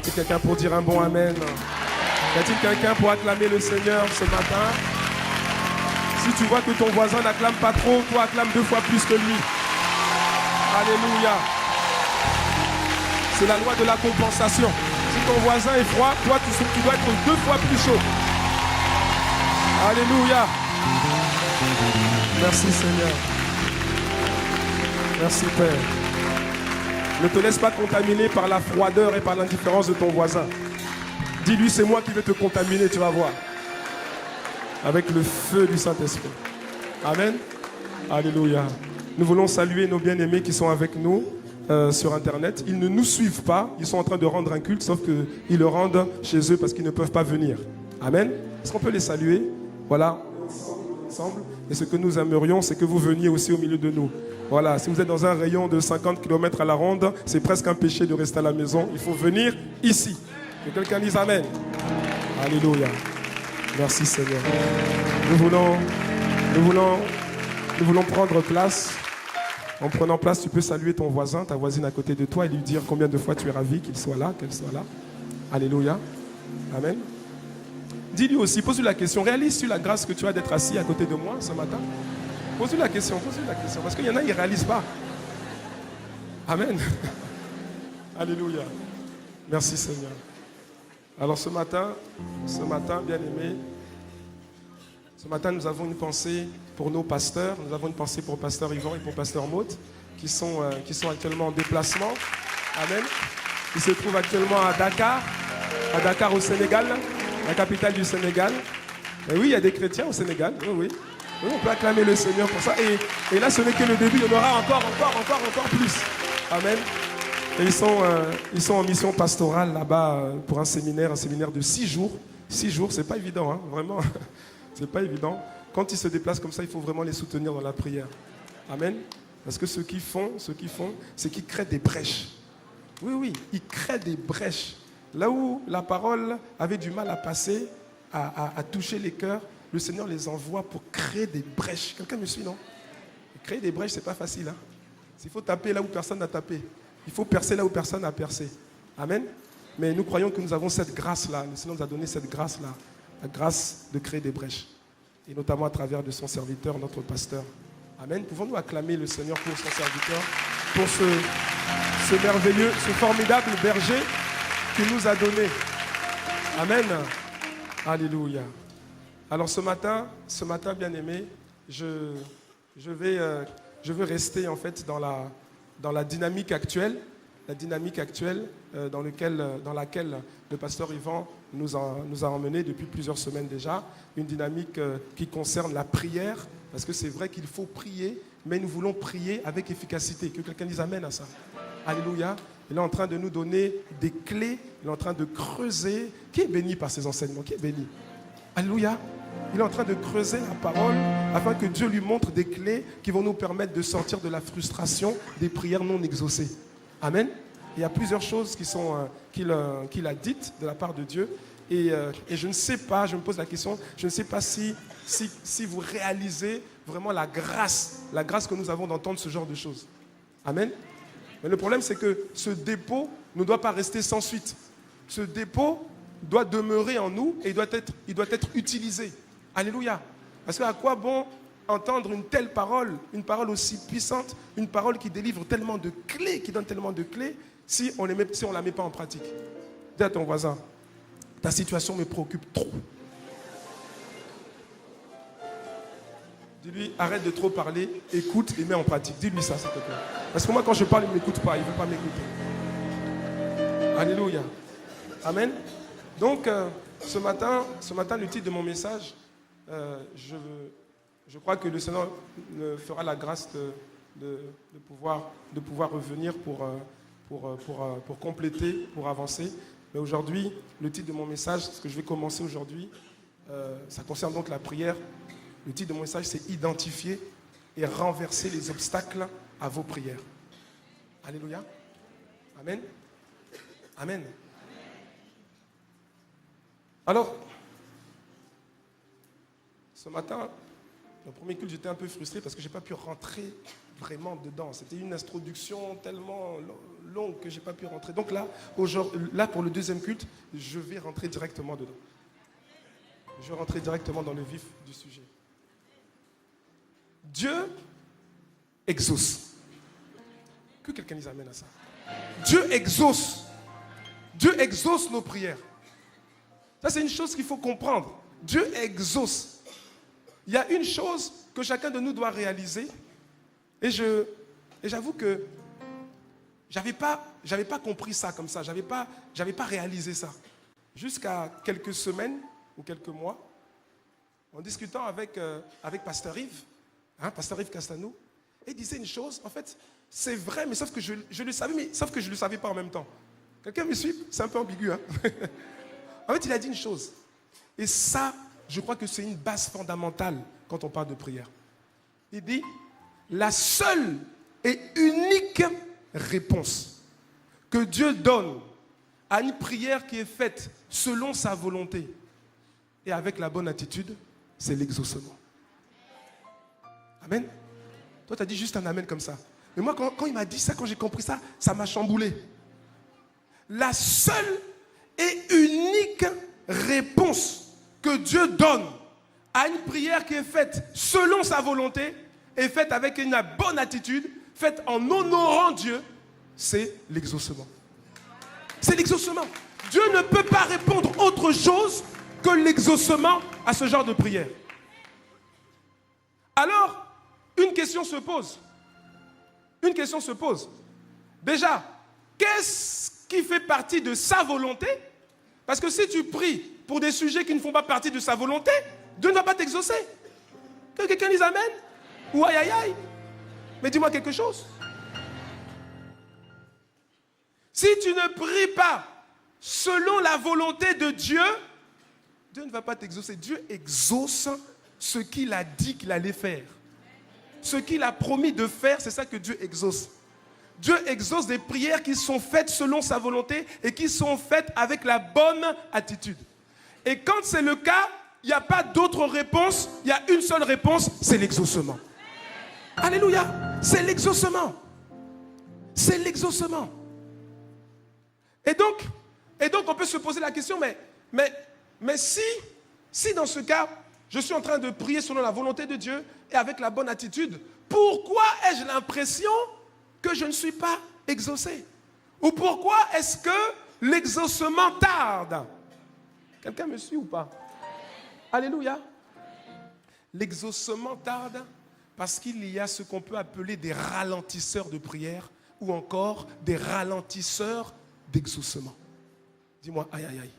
Y a quelqu'un pour dire un bon amen? Y a-t-il quelqu'un pour acclamer le Seigneur ce matin? Si tu vois que ton voisin n'acclame pas trop, toi acclame 2 fois plus que lui. Alléluia. C'est la loi de la compensation. Si ton voisin est froid, toi tu dois être 2 fois plus chaud. Alléluia. Merci Seigneur. Merci Père. Ne te laisse pas contaminer par la froideur et par l'indifférence de ton voisin. Dis-lui, c'est moi qui vais te contaminer, tu vas voir. Avec le feu du Saint-Esprit. Amen. Alléluia. Nous voulons saluer nos bien-aimés qui sont avec nous sur Internet. Ils ne nous suivent pas. Ils sont en train de rendre un culte, sauf qu'ils le rendent chez eux parce qu'ils ne peuvent pas venir. Amen. Est-ce qu'on peut les saluer? Voilà. Ensemble. Et ce que nous aimerions, c'est que vous veniez aussi au milieu de nous. Voilà. Si vous êtes dans un rayon de 50 km à la ronde, c'est presque un péché de rester à la maison. Il faut venir ici. Que quelqu'un dise Amen. Alléluia. Merci Seigneur. Nous voulons prendre place. En prenant place, tu peux saluer ton voisin, ta voisine à côté de toi et lui dire combien de fois tu es ravi qu'il soit là, qu'elle soit là. Alléluia. Amen. Dis-lui aussi, pose-lui la question. Réalise-tu la grâce que tu as d'être assis à côté de moi ce matin? Pose-lui la question, parce qu'il y en a, ils ne réalisent pas. Amen. Alléluia. Merci Seigneur. Alors ce matin, bien-aimés, ce matin, nous avons une pensée pour nos pasteurs. Nous avons une pensée pour Pasteur Yvan et pour Pasteur Maud, qui sont actuellement en déplacement. Amen. Ils se trouvent actuellement à Dakar au Sénégal, la capitale du Sénégal. Et oui, il y a des chrétiens au Sénégal. Oui. Oui, on peut acclamer le Seigneur pour ça. Et là, ce n'est que le début. Il y en aura encore plus. Amen. Et ils sont en mission pastorale là-bas pour un séminaire de 6 jours. 6 jours, c'est pas évident, hein, vraiment. C'est pas évident. Quand ils se déplacent comme ça, il faut vraiment les soutenir dans la prière. Amen. Parce que ce qu'ils font, c'est qu'ils créent des brèches. Oui, ils créent des brèches. Là où la parole avait du mal à passer, à toucher les cœurs, le Seigneur les envoie pour créer des brèches. Quelqu'un me suit, non? Créer des brèches, c'est pas facile. Hein? Il faut taper là où personne n'a tapé. Il faut percer là où personne n'a percé. Amen. Mais nous croyons que nous avons cette grâce-là. Le Seigneur nous a donné cette grâce-là. La grâce de créer des brèches. Et notamment à travers de son serviteur, notre pasteur. Amen. Pouvons-nous acclamer le Seigneur pour son serviteur, pour ce merveilleux, ce formidable berger qu'il nous a donné. Amen. Alléluia. Alors ce matin, bien-aimés, je veux rester en fait dans la dynamique actuelle, dans laquelle le pasteur Yvan nous a emmenés depuis plusieurs semaines déjà, une dynamique qui concerne la prière, parce que c'est vrai qu'il faut prier, mais nous voulons prier avec efficacité. Que quelqu'un dise Amen à ça. Alléluia. Il est en train de nous donner des clés, il est en train de creuser. Qui est béni par ces enseignements? Qui est béni? Alléluia. Il est en train de creuser la parole afin que Dieu lui montre des clés qui vont nous permettre de sortir de la frustration des prières non exaucées. Amen. Il y a plusieurs choses qu'il a dites de la part de Dieu. Et je ne sais pas, je me pose la question, je ne sais pas si vous réalisez vraiment la grâce que nous avons d'entendre ce genre de choses. Amen. Mais le problème, c'est que ce dépôt ne doit pas rester sans suite. Ce dépôt doit demeurer en nous et il doit être utilisé. Alléluia. Parce qu'à quoi bon entendre une telle parole, une parole aussi puissante, une parole qui délivre tellement de clés, qui donne tellement de clés, si on ne la met pas en pratique. Dis à ton voisin, ta situation me préoccupe trop. Dis-lui, arrête de trop parler, écoute et mets en pratique. Dis-lui ça, s'il te plaît. Parce que moi, quand je parle, il ne m'écoute pas, il ne veut pas m'écouter. Alléluia. Amen. Donc, ce matin, le titre de mon message, je crois que le Seigneur me fera la grâce de pouvoir revenir pour compléter, pour avancer. Mais aujourd'hui, le titre de mon message, ce que je vais commencer aujourd'hui, ça concerne donc la prière. Le titre de mon message, c'est « Identifier et renverser les obstacles à vos prières ». Alléluia. Amen. Amen. Alors, ce matin, le premier culte, j'étais un peu frustré parce que je n'ai pas pu rentrer vraiment dedans. C'était une introduction tellement longue que je n'ai pas pu rentrer. Donc là, pour le deuxième culte, je vais rentrer directement dedans. Je vais rentrer directement dans le vif du sujet. Dieu exauce. Que quelqu'un dise amen à ça. Dieu exauce. Dieu exauce nos prières. Ça, c'est une chose qu'il faut comprendre. Dieu exauce. Il y a une chose que chacun de nous doit réaliser. Et j'avoue que j'avais pas compris ça comme ça. J'avais pas réalisé ça. Jusqu'à quelques semaines ou quelques mois, en discutant avec Pasteur Yves, Pasteur Yves Castanou, il disait une chose, en fait, c'est vrai, mais sauf que je le savais, mais sauf que je ne le savais pas en même temps. Quelqu'un me suit? C'est un peu ambigu. En fait, il a dit une chose. Et ça, je crois que c'est une base fondamentale quand on parle de prière. Il dit, la seule et unique réponse que Dieu donne à une prière qui est faite selon sa volonté et avec la bonne attitude, c'est l'exaucement. Amen. Toi, tu as dit juste un amen comme ça. Mais moi, quand il m'a dit ça, quand j'ai compris ça, ça m'a chamboulé. La seule et unique réponse que Dieu donne à une prière qui est faite selon sa volonté et faite avec une bonne attitude, faite en honorant Dieu, c'est l'exaucement. C'est l'exaucement. Dieu ne peut pas répondre autre chose que l'exaucement à ce genre de prière. Alors, une question se pose. Une question se pose. Déjà, qu'est-ce qui fait partie de sa volonté? Parce que si tu pries pour des sujets qui ne font pas partie de sa volonté, Dieu ne va pas t'exaucer. Que quelqu'un dise amen? Ou aïe aïe aïe? Mais dis-moi quelque chose. Si tu ne pries pas selon la volonté de Dieu, Dieu ne va pas t'exaucer. Dieu exauce ce qu'il a dit qu'il allait faire. Ce qu'il a promis de faire, c'est ça que Dieu exauce. Dieu exauce des prières qui sont faites selon sa volonté et qui sont faites avec la bonne attitude. Et quand c'est le cas, il n'y a pas d'autre réponse, il y a une seule réponse, c'est l'exaucement. Alléluia, c'est l'exaucement. C'est l'exaucement. Et donc on peut se poser la question, mais si dans ce cas, je suis en train de prier selon la volonté de Dieu et avec la bonne attitude, pourquoi ai-je l'impression que je ne suis pas exaucé? Ou pourquoi est-ce que l'exaucement tarde? Quelqu'un me suit ou pas? Alléluia. L'exaucement tarde parce qu'il y a ce qu'on peut appeler des ralentisseurs de prière ou encore des ralentisseurs d'exaucement. Dis-moi, aïe, aïe, aïe.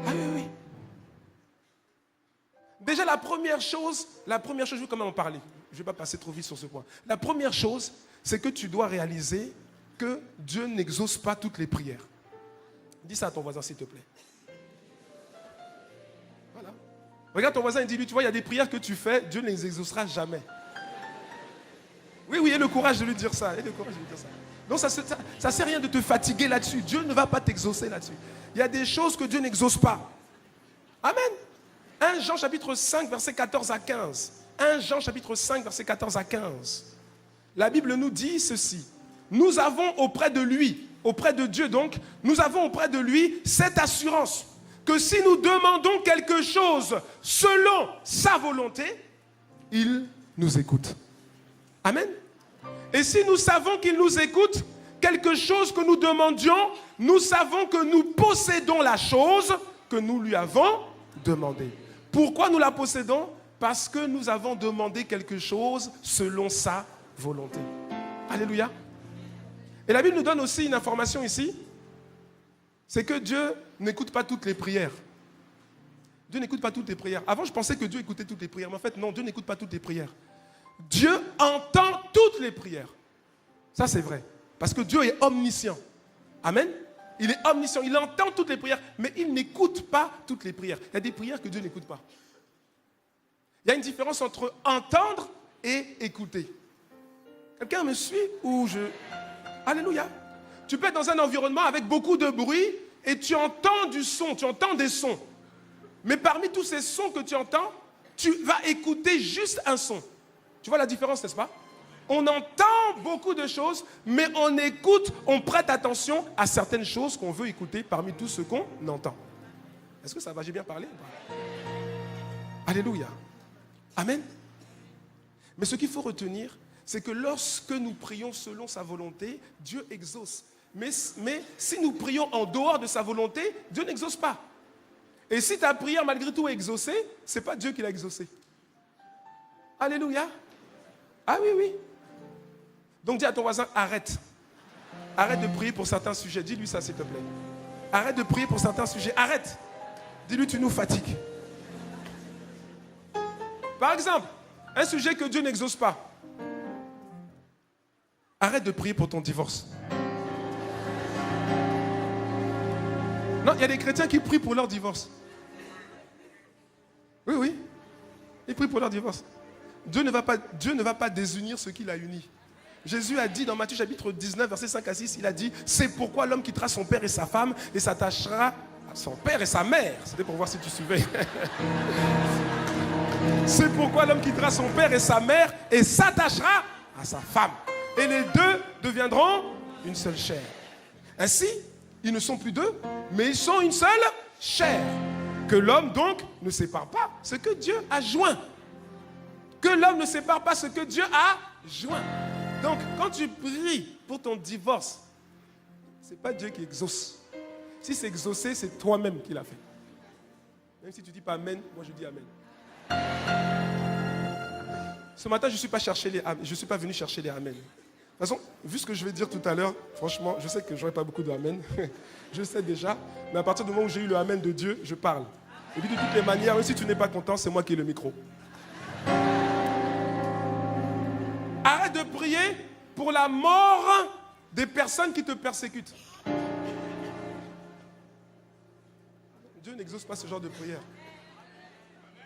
Ah oui, oui. Déjà, la première chose, je vais quand même en parler. Je ne vais pas passer trop vite sur ce point. La première chose, c'est que tu dois réaliser que Dieu n'exauce pas toutes les prières. Dis ça à ton voisin, s'il te plaît. Voilà. Regarde ton voisin et dis-lui, tu vois, il y a des prières que tu fais, Dieu ne les exaucera jamais. Oui, oui, aie le courage de lui dire ça. Donc, ça ne sert à rien de te fatiguer là-dessus. Dieu ne va pas t'exaucer là-dessus. Il y a des choses que Dieu n'exauce pas. Amen. 1 Jean chapitre 5, verset 14 à 15. 1 Jean chapitre 5, verset 14 à 15. La Bible nous dit ceci. Nous avons auprès de lui, auprès de Dieu donc, nous avons auprès de lui cette assurance que si nous demandons quelque chose selon sa volonté, il nous écoute. Amen. Et si nous savons qu'il nous écoute, quelque chose que nous demandions, nous savons que nous possédons la chose que nous lui avons demandée. Pourquoi nous la possédons? Parce que nous avons demandé quelque chose selon sa volonté. Alléluia. Et la Bible nous donne aussi une information ici. C'est que Dieu n'écoute pas toutes les prières. Dieu n'écoute pas toutes les prières. Avant, je pensais que Dieu écoutait toutes les prières. Mais en fait, non, Dieu n'écoute pas toutes les prières. Dieu entend toutes les prières. Ça, c'est vrai. Parce que Dieu est omniscient. Amen. Il est omniscient. Il entend toutes les prières, mais il n'écoute pas toutes les prières. Il y a des prières que Dieu n'écoute pas. Il y a une différence entre entendre et écouter. Quelqu'un me suit ou je... Alléluia. Tu peux être dans un environnement avec beaucoup de bruit et tu entends du son, tu entends des sons. Mais parmi tous ces sons que tu entends, tu vas écouter juste un son. Tu vois la différence, n'est-ce pas? On entend beaucoup de choses, mais on écoute, on prête attention à certaines choses qu'on veut écouter parmi tout ce qu'on entend. Est-ce que ça va? J'ai bien parlé ou pas? Alléluia. Amen. Mais ce qu'il faut retenir, c'est que lorsque nous prions selon sa volonté, Dieu exauce. Mais si nous prions en dehors de sa volonté, Dieu n'exauce pas. Et si ta prière malgré tout est exaucée, ce n'est pas Dieu qui l'a exaucée. Alléluia. Ah oui, oui. Donc dis à ton voisin, arrête. Arrête de prier pour certains sujets. Dis-lui ça s'il te plaît. Arrête de prier pour certains sujets. Arrête. Dis-lui, tu nous fatigues. Par exemple, un sujet que Dieu n'exauce pas. Arrête de prier pour ton divorce. Non, il y a des chrétiens qui prient pour leur divorce. Oui, oui. Ils prient pour leur divorce. Dieu ne va pas désunir ce qu'il a uni. Jésus a dit dans Matthieu chapitre 19, versets 5 à 6, il a dit, c'est pourquoi l'homme quittera son père et sa femme et s'attachera à son père et sa mère. C'était pour voir si tu suivais. C'est pourquoi l'homme quittera son père et sa mère et s'attachera à sa femme. Et les deux deviendront une seule chair. Ainsi, ils ne sont plus deux, mais ils sont une seule chair. Que l'homme donc ne sépare pas ce que Dieu a joint. Que l'homme ne sépare pas ce que Dieu a joint. Donc, quand tu pries pour ton divorce, ce n'est pas Dieu qui exauce. Si c'est exaucé, c'est toi-même qui l'as fait. Même si tu ne dis pas Amen, moi je dis Amen. Ce matin, je ne suis pas venu chercher les Amen. De toute façon, vu ce que je vais dire tout à l'heure, franchement, je sais que je n'aurai pas beaucoup de Amen. Je sais déjà. Mais à partir du moment où j'ai eu le Amen de Dieu, je parle. Et puis de toutes les manières, même si tu n'es pas content, c'est moi qui ai le micro. Arrête de prier pour la mort des personnes qui te persécutent. Dieu n'exauce pas ce genre de prière.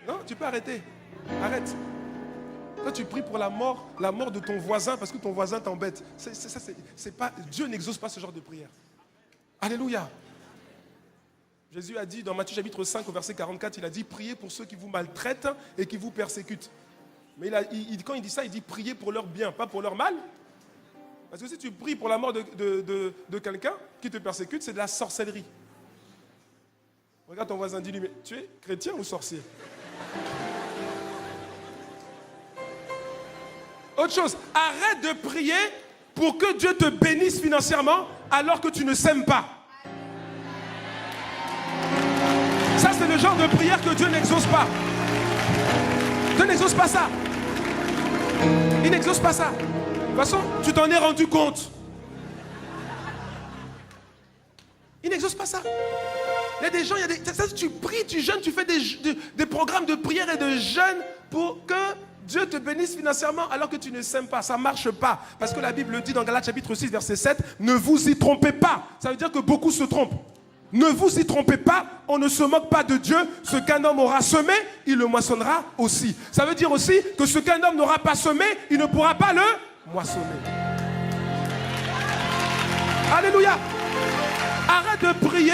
Non, tu peux arrêter. Arrête. Toi, tu pries pour la mort de ton voisin parce que ton voisin t'embête. Dieu n'exauce pas ce genre de prière. Alléluia. Jésus a dit dans Matthieu chapitre 5 au verset 44, il a dit, priez pour ceux qui vous maltraitent et qui vous persécutent. Mais quand il dit ça, il dit priez pour leur bien, pas pour leur mal. Parce que si tu pries pour la mort de quelqu'un qui te persécute, c'est de la sorcellerie. Regarde ton voisin, dis-lui, mais tu es chrétien ou sorcier? Autre chose, arrête de prier pour que Dieu te bénisse financièrement alors que tu ne sèmes pas. Ça, c'est le genre de prière que Dieu n'exauce pas. Dieu n'exauce pas ça. Il n'exauce pas ça. De toute façon, tu t'en es rendu compte. Il n'exauce pas ça. Il y a des gens, tu pries, tu jeûnes, tu fais des programmes de prière et de jeûne pour que Dieu te bénisse financièrement alors que tu ne sèmes pas. Ça ne marche pas. Parce que la Bible dit dans Galates chapitre 6, verset 7, ne vous y trompez pas. Ça veut dire que beaucoup se trompent. Ne vous y trompez pas, on ne se moque pas de Dieu. Ce qu'un homme aura semé, il le moissonnera aussi. Ça veut dire aussi que ce qu'un homme n'aura pas semé, il ne pourra pas le moissonner. Alléluia. Arrête de prier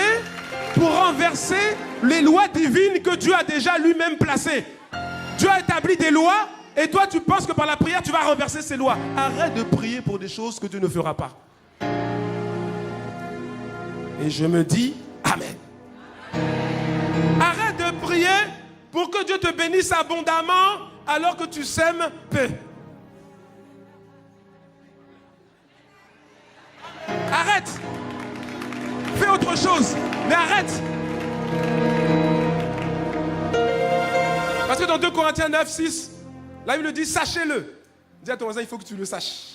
pour renverser les lois divines que Dieu a déjà lui-même placées. Dieu a établi des lois et toi tu penses que par la prière tu vas renverser ces lois. Arrête de prier pour des choses que Dieu ne fera pas. Et je me dis Amen. Arrête de prier pour que Dieu te bénisse abondamment alors que tu sèmes peu. Arrête. Fais autre chose, mais arrête. Parce que dans 2 Corinthiens 9, 6, la Bible dit, sachez-le. Dis à ton voisin, il faut que tu le saches.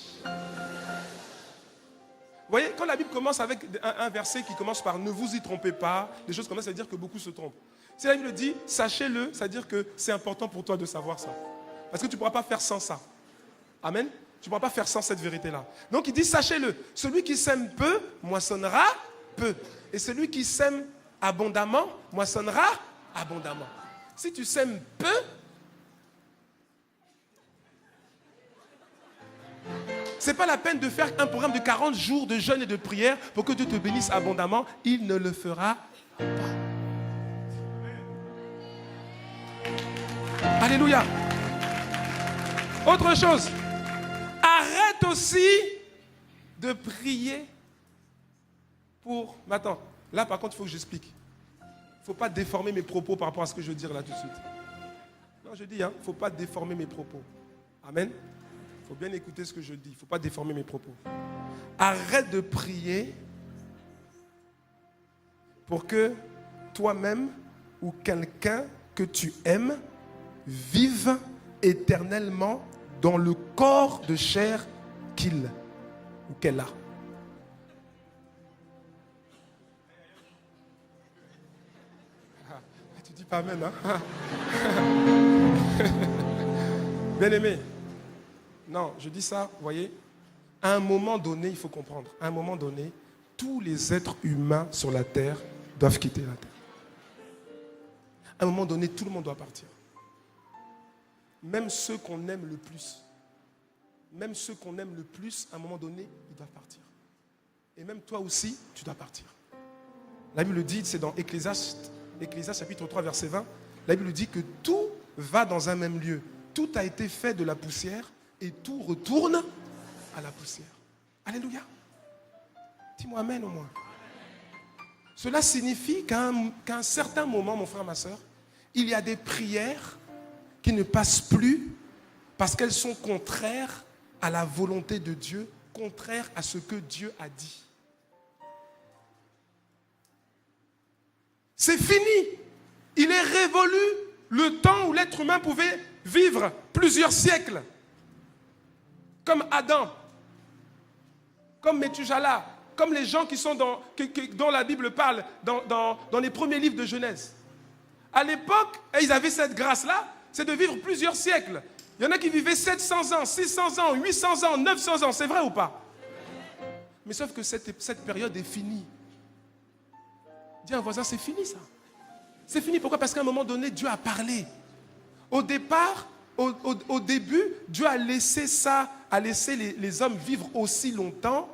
Vous voyez, quand la Bible commence avec un verset qui commence par ne vous y trompez pas, des choses comme ça, ça veut dire que beaucoup se trompent. Si la Bible dit sachez-le, ça veut dire que c'est important pour toi de savoir ça. Parce que tu ne pourras pas faire sans ça. Amen. Tu ne pourras pas faire sans cette vérité-là. Donc il dit sachez-le, celui qui sème peu, moissonnera peu. Et celui qui sème abondamment, moissonnera abondamment. Si tu sèmes peu, ce n'est pas la peine de faire un programme de 40 jours de jeûne et de prière pour que Dieu te bénisse abondamment. Il ne le fera pas. Alléluia. Autre chose. arrête aussi de prier pour... Mais attends, là par contre, il faut que j'explique. Il ne faut pas déformer mes propos par rapport à ce que je veux dire là tout de suite. Non, je dis, il ne faut pas déformer mes propos. Amen. Il faut bien écouter ce que je dis. Il ne faut pas déformer mes propos. Arrête de prier pour que toi-même ou quelqu'un que tu aimes vive éternellement dans le corps de chair qu'il ou qu'elle a. Tu dis pas amen, hein? Bien aimé. Non, je dis ça, vous voyez, à un moment donné, il faut comprendre, à un moment donné, tous les êtres humains sur la terre doivent quitter la terre. À un moment donné, tout le monde doit partir. Même ceux qu'on aime le plus. Même ceux qu'on aime le plus, à un moment donné, ils doivent partir. Et même toi aussi, tu dois partir. La Bible dit, c'est dans Ecclésiaste chapitre 3, verset 20, la Bible dit que tout va dans un même lieu. Tout a été fait de la poussière et tout retourne à la poussière. Alléluia. Dis-moi amen au moins. Cela signifie qu'à un certain moment, mon frère, ma soeur, il y a des prières qui ne passent plus parce qu'elles sont contraires à la volonté de Dieu, contraires à ce que Dieu a dit. C'est fini. Il est révolu le temps où l'être humain pouvait vivre plusieurs siècles. Comme Adam, comme Methushala, comme les gens qui sont dont la Bible parle dans les premiers livres de Genèse. À l'époque, ils avaient cette grâce-là, c'est de vivre plusieurs siècles. Il y en a qui vivaient 700 ans, 600 ans, 800 ans, 900 ans, c'est vrai ou pas? Mais sauf que cette période est finie. Dis à un voisin, c'est fini ça. C'est fini, pourquoi? Parce qu'à un moment donné, Dieu a parlé. Au départ, au début, Dieu a laissé ça, a laissé les hommes vivre aussi longtemps.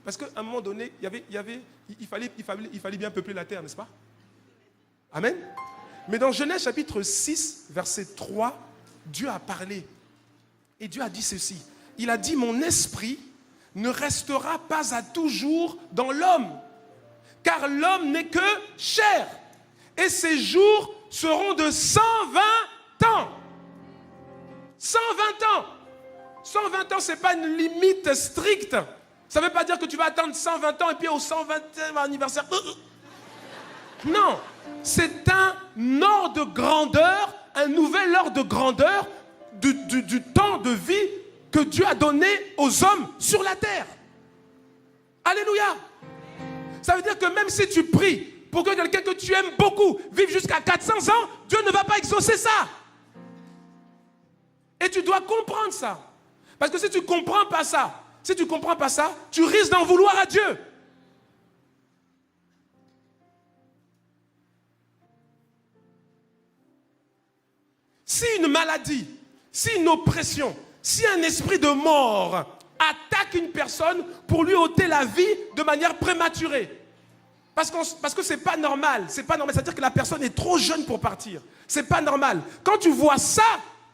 Parce qu'à un moment donné, il fallait bien peupler la terre, n'est-ce pas? Amen. Mais dans Genèse chapitre 6, verset 3, Dieu a parlé. Et Dieu a dit ceci. Il a dit, mon esprit ne restera pas à toujours dans l'homme. Car l'homme n'est que chair. Et ses jours seront de 120 ans. 120 ans. 120 ans, ce n'est pas une limite stricte. Ça ne veut pas dire que tu vas attendre 120 ans et puis au 120e anniversaire. Non, c'est un ordre de grandeur, un nouvel ordre de grandeur du temps de vie que Dieu a donné aux hommes sur la terre. Alléluia. Ça veut dire que même si tu pries pour que quelqu'un que tu aimes beaucoup vive jusqu'à 400 ans, Dieu ne va pas exaucer ça. Et tu dois comprendre ça. Parce que si tu ne comprends pas ça, tu risques d'en vouloir à Dieu. Si une maladie, si une oppression, si un esprit de mort attaque une personne pour lui ôter la vie de manière prématurée, parce que c'est pas normal, c'est-à-dire que la personne est trop jeune pour partir. C'est pas normal. Quand tu vois ça,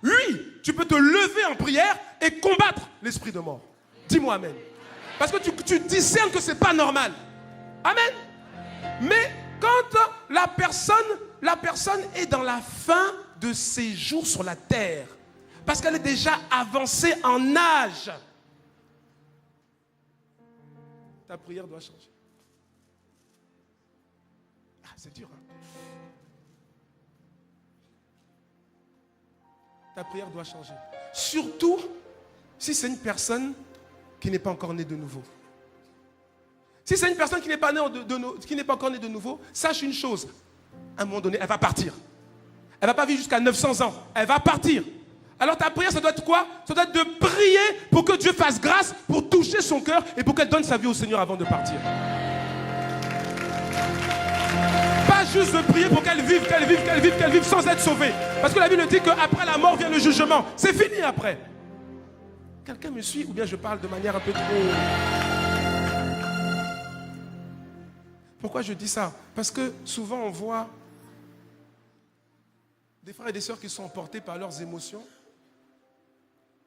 oui, tu peux te lever en prière et combattre l'esprit de mort. Dis-moi amen. Parce que tu discernes que c'est pas normal. Amen. Mais quand la personne est dans la fin de ses jours sur la terre, parce qu'elle est déjà avancée en âge, ta prière doit changer. Ah, c'est dur, hein? Ta prière doit changer. Surtout si c'est une personne qui n'est pas encore née de nouveau. Si c'est une personne qui n'est pas encore née de nouveau, sache une chose. À un moment donné, elle va partir. Elle ne va pas vivre jusqu'à 900 ans. Elle va partir. Alors ta prière, ça doit être quoi? Ça doit être de prier pour que Dieu fasse grâce, pour toucher son cœur et pour qu'elle donne sa vie au Seigneur avant de partir. Pas juste de prier pour qu'elle vive sans être sauvée. Parce que la Bible dit qu'après la mort vient le jugement. C'est fini après. Quelqu'un me suit ou bien je parle de manière un peu trop... Pourquoi je dis ça? Parce que souvent on voit des frères et des sœurs qui sont emportés par leurs émotions.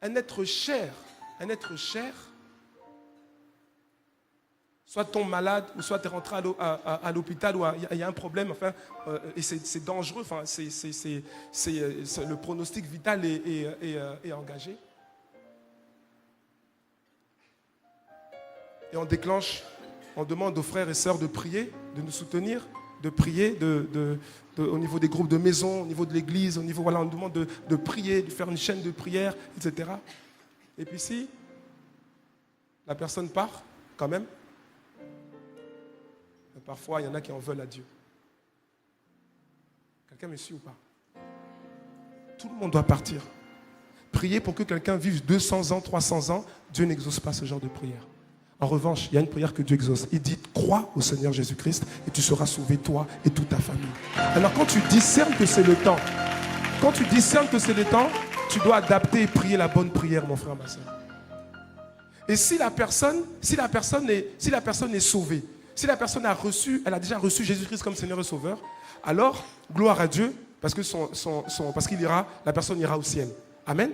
Un être cher un être cher, soit tombe malade, ou soit tu es rentré à l'hôpital, ou il y a un problème, enfin, et c'est dangereux, enfin, le pronostic vital est engagé. Et on déclenche, on demande aux frères et sœurs de prier, de nous soutenir, de prier au niveau des groupes de maison, au niveau de l'église, au niveau, voilà, on demande de prier, de faire une chaîne de prière, etc. Et puis si la personne part, quand même, parfois il y en a qui en veulent à Dieu. Quelqu'un me suit ou pas? Tout le monde doit partir. Prier pour que quelqu'un vive 200 ans, 300 ans, Dieu n'exauce pas ce genre de prière. En revanche, il y a une prière que Dieu exauce. Il dit, crois au Seigneur Jésus-Christ et tu seras sauvé, toi et toute ta famille. Alors quand tu discernes que c'est le temps, tu dois adapter et prier la bonne prière, mon frère, ma soeur. Et si la personne est sauvée, si la personne elle a déjà reçu Jésus-Christ comme Seigneur et Sauveur, alors, gloire à Dieu, parce que la personne ira au ciel. Amen.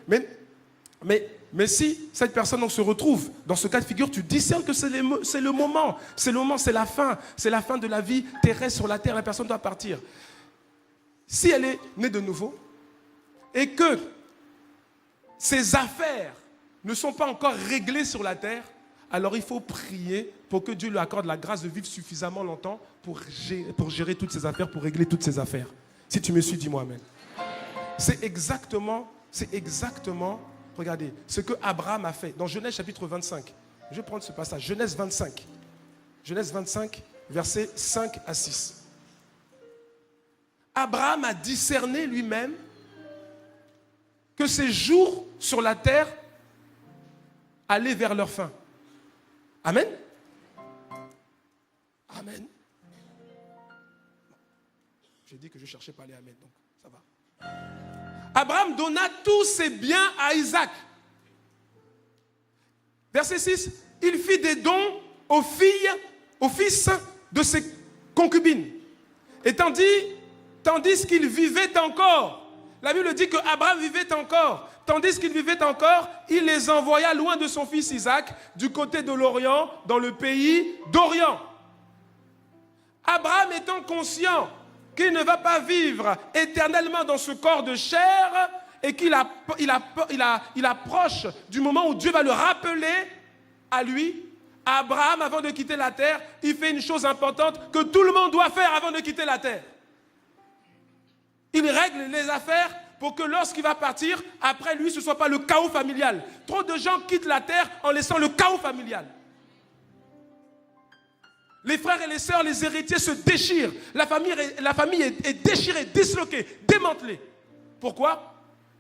Mais si cette personne on se retrouve dans ce cas de figure, tu discernes que c'est le moment, c'est la fin de la vie terrestre sur la terre, la personne doit partir. Si elle est née de nouveau et que ses affaires ne sont pas encore réglées sur la terre, alors il faut prier pour que Dieu lui accorde la grâce de vivre suffisamment longtemps pour gérer toutes ses affaires, pour régler toutes ses affaires. Si tu me suis, dis-moi amen. C'est exactement, regardez, ce que Abraham a fait dans Genèse chapitre 25. Je vais prendre ce passage, Genèse 25, versets 5 à 6. Abraham a discerné lui-même que ses jours sur la terre allaient vers leur fin. Amen. Amen. J'ai dit que je ne cherchais pas les amen, donc ça va. Abraham donna tous ses biens à Isaac. Verset 6, il fit des dons aux fils de ses concubines. Et tandis qu'il vivait encore, la Bible dit que Abraham vivait encore. Tandis qu'il vivait encore, il les envoya loin de son fils Isaac, du côté de l'Orient, dans le pays d'Orient. Abraham étant conscient qu'il ne va pas vivre éternellement dans ce corps de chair et qu'il approche du moment où Dieu va le rappeler à lui, Abraham, avant de quitter la terre, il fait une chose importante que tout le monde doit faire avant de quitter la terre. Il règle les affaires pour que lorsqu'il va partir, après lui, ce ne soit pas le chaos familial. Trop de gens quittent la terre en laissant le chaos familial. Les frères et les sœurs, les héritiers se déchirent. La famille est déchirée, disloquée, démantelée. Pourquoi?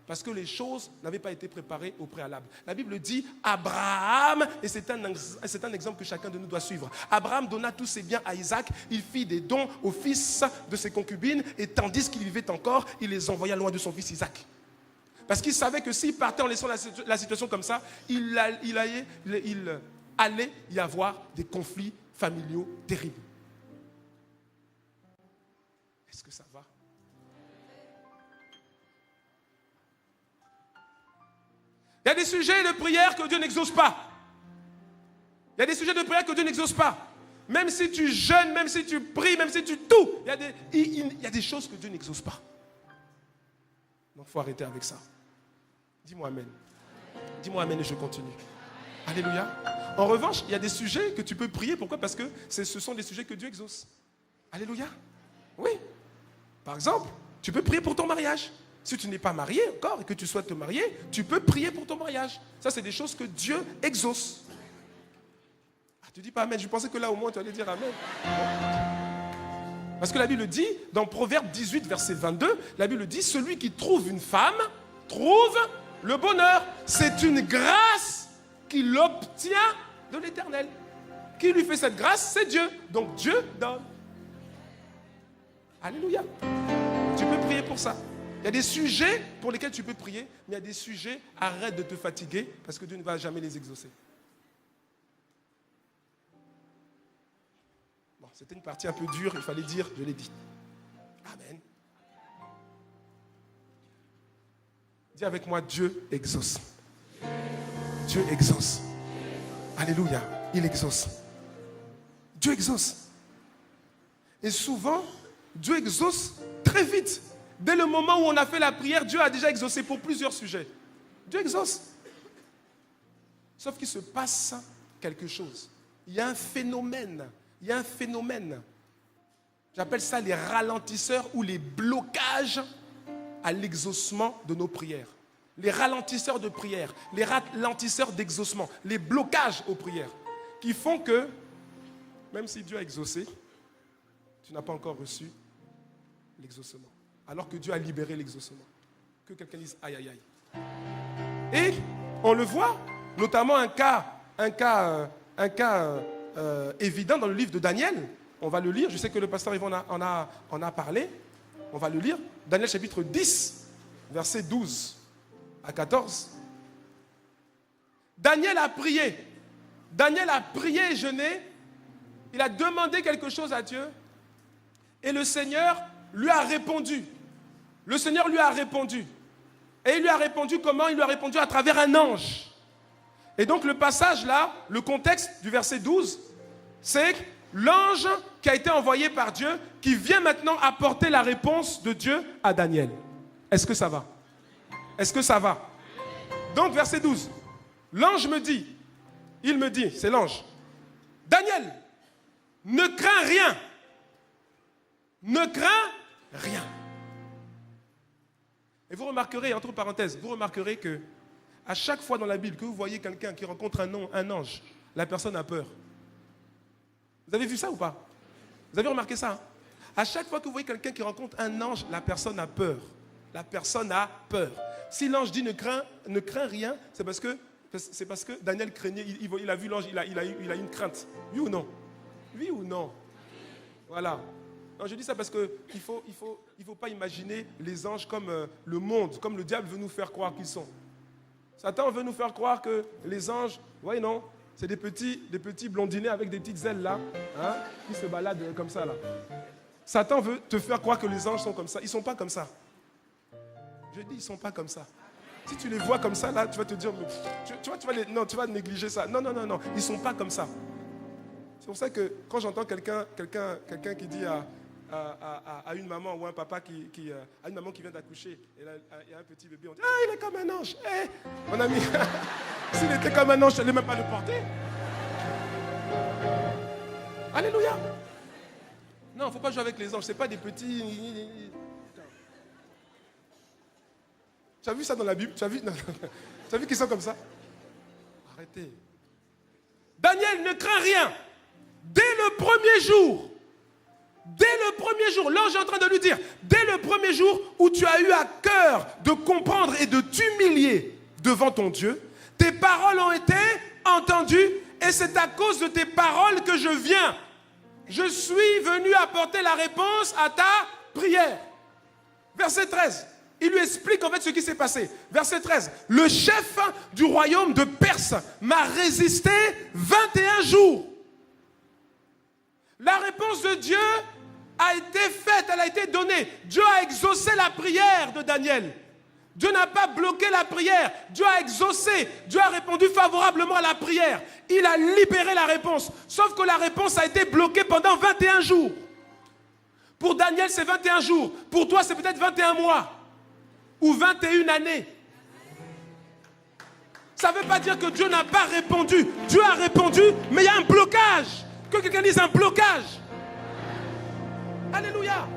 Parce que les choses n'avaient pas été préparées au préalable. La Bible dit Abraham, et c'est un exemple que chacun de nous doit suivre. Abraham donna tous ses biens à Isaac, il fit des dons aux fils de ses concubines, et tandis qu'il vivait encore, il les envoya loin de son fils Isaac. Parce qu'il savait que s'il partait en laissant la situation comme ça, il allait y avoir des conflits familiaux terribles. Est-ce que ça va? Il y a des sujets de prière que Dieu n'exauce pas. Il y a des sujets de prière que Dieu n'exauce pas. Même si tu jeûnes, même si tu pries, même si tu tout, il y a des choses que Dieu n'exauce pas. Donc il faut arrêter avec ça. Dis-moi amen. Dis-moi amen et je continue. Alléluia. En revanche, il y a des sujets que tu peux prier. Pourquoi? Parce que ce sont des sujets que Dieu exauce. Alléluia. Oui. Par exemple, tu peux prier pour ton mariage. Si tu n'es pas marié encore et que tu souhaites te marier, tu peux prier pour ton mariage. Ça, c'est des choses que Dieu exauce. Ah, tu dis pas amen. Je pensais que là, au moins, tu allais dire amen. Parce que la Bible dit, dans Proverbe 18, verset 22, la Bible dit, celui qui trouve une femme, trouve le bonheur. C'est une grâce qu'il obtient de l'Éternel. Qui lui fait cette grâce? C'est Dieu. Donc Dieu donne. Alléluia. Tu peux prier pour ça. Il y a des sujets pour lesquels tu peux prier, mais il y a des sujets, arrête de te fatiguer, parce que Dieu ne va jamais les exaucer. Bon, c'était une partie un peu dure, il fallait dire, je l'ai dit. Amen. Dis avec moi, Dieu exauce. Dieu exauce. Alléluia. Il exauce. Dieu exauce. Et souvent, Dieu exauce très vite. Dès le moment où on a fait la prière, Dieu a déjà exaucé pour plusieurs sujets. Dieu exauce. Sauf qu'il se passe quelque chose. Il y a un phénomène. Il y a un phénomène. J'appelle ça les ralentisseurs ou les blocages à l'exaucement de nos prières. Les ralentisseurs de prière, les ralentisseurs d'exaucement, les blocages aux prières qui font que, même si Dieu a exaucé, tu n'as pas encore reçu l'exaucement. Alors que Dieu a libéré l'exaucement. Que quelqu'un dise aïe aïe aïe. Et on le voit, notamment un cas évident dans le livre de Daniel. On va le lire, je sais que le pasteur Yvon en a parlé. On va le lire. Daniel chapitre 10, verset 12 à 14. Daniel a prié. Daniel a prié et jeûné. Il a demandé quelque chose à Dieu. Et le Seigneur lui a répondu. Le Seigneur lui a répondu. Et il lui a répondu comment? Il lui a répondu à travers un ange. Et donc le passage là, le contexte du verset 12, c'est l'ange qui a été envoyé par Dieu, qui vient maintenant apporter la réponse de Dieu à Daniel. Est-ce que ça va? Est-ce que ça va? Donc verset 12, l'ange me dit, il me dit, c'est l'ange, Daniel, ne crains rien. Ne crains rien. Et vous remarquerez, entre parenthèses, vous remarquerez que à chaque fois dans la Bible que vous voyez quelqu'un qui rencontre un ange, la personne a peur. Vous avez vu ça ou pas? Vous avez remarqué ça? À chaque fois que vous voyez quelqu'un qui rencontre un ange, la personne a peur. La personne a peur. Si l'ange dit ne crains rien, c'est parce que Daniel craignait, il a vu l'ange, il a une crainte. Oui ou non? Oui ou non? Voilà. Non, je dis ça parce qu'il ne faut pas imaginer les anges comme le monde, comme le diable veut nous faire croire qu'ils sont. Satan veut nous faire croire que les anges, oui non, c'est des petits blondinets avec des petites ailes là, hein, qui se baladent comme ça là. Satan veut te faire croire que les anges sont comme ça. Ils ne sont pas comme ça. Je dis, ils ne sont pas comme ça. Si tu les vois comme ça, là, tu vas te dire, tu vas négliger ça. Non, ils ne sont pas comme ça. C'est pour ça que quand j'entends quelqu'un qui dit à une maman ou un papa à une maman qui vient d'accoucher, et il y a un petit bébé, on dit, ah, il est comme un ange. Hey, mon ami, s'il était comme un ange, je n'allais même pas le porter. Alléluia. Non, il ne faut pas jouer avec les anges, ce n'est pas des petits... Tu as vu ça dans la Bible? Tu as vu qu'ils sont comme ça? Arrêtez. Daniel ne craint rien. Dès le premier jour, l'ange est en train de lui dire, dès le premier jour où tu as eu à cœur de comprendre et de t'humilier devant ton Dieu, tes paroles ont été entendues et c'est à cause de tes paroles que je viens. Je suis venu apporter la réponse à ta prière. Verset 13. Il lui explique en fait ce qui s'est passé. Verset 13. Le chef du royaume de Perse m'a résisté 21 jours. La réponse de Dieu a été faite, elle a été donnée. Dieu a exaucé la prière de Daniel. Dieu n'a pas bloqué la prière. Dieu a exaucé. Dieu a répondu favorablement à la prière. Il a libéré la réponse. Sauf que la réponse a été bloquée pendant 21 jours. Pour Daniel, c'est 21 jours. Pour toi, c'est peut-être 21 mois. Ou 21 années. Ça ne veut pas dire que Dieu n'a pas répondu. Dieu a répondu, mais il y a un blocage. Que quelqu'un dise un blocage. Alléluia.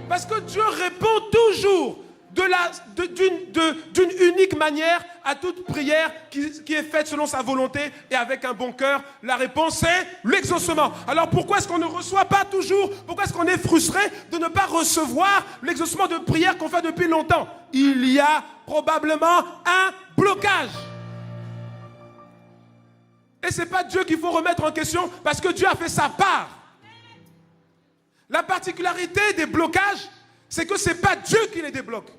Parce que Dieu répond toujours d'une unique manière à toute prière qui est faite selon sa volonté et avec un bon cœur. La réponse est l'exaucement. Alors pourquoi est-ce qu'on ne reçoit pas toujours? Pourquoi est-ce qu'on est frustré de ne pas recevoir l'exaucement de prière qu'on fait depuis longtemps? Il y a probablement un blocage. Et ce n'est pas Dieu qu'il faut remettre en question parce que Dieu a fait sa part. La particularité des blocages, c'est que ce n'est pas Dieu qui les débloque.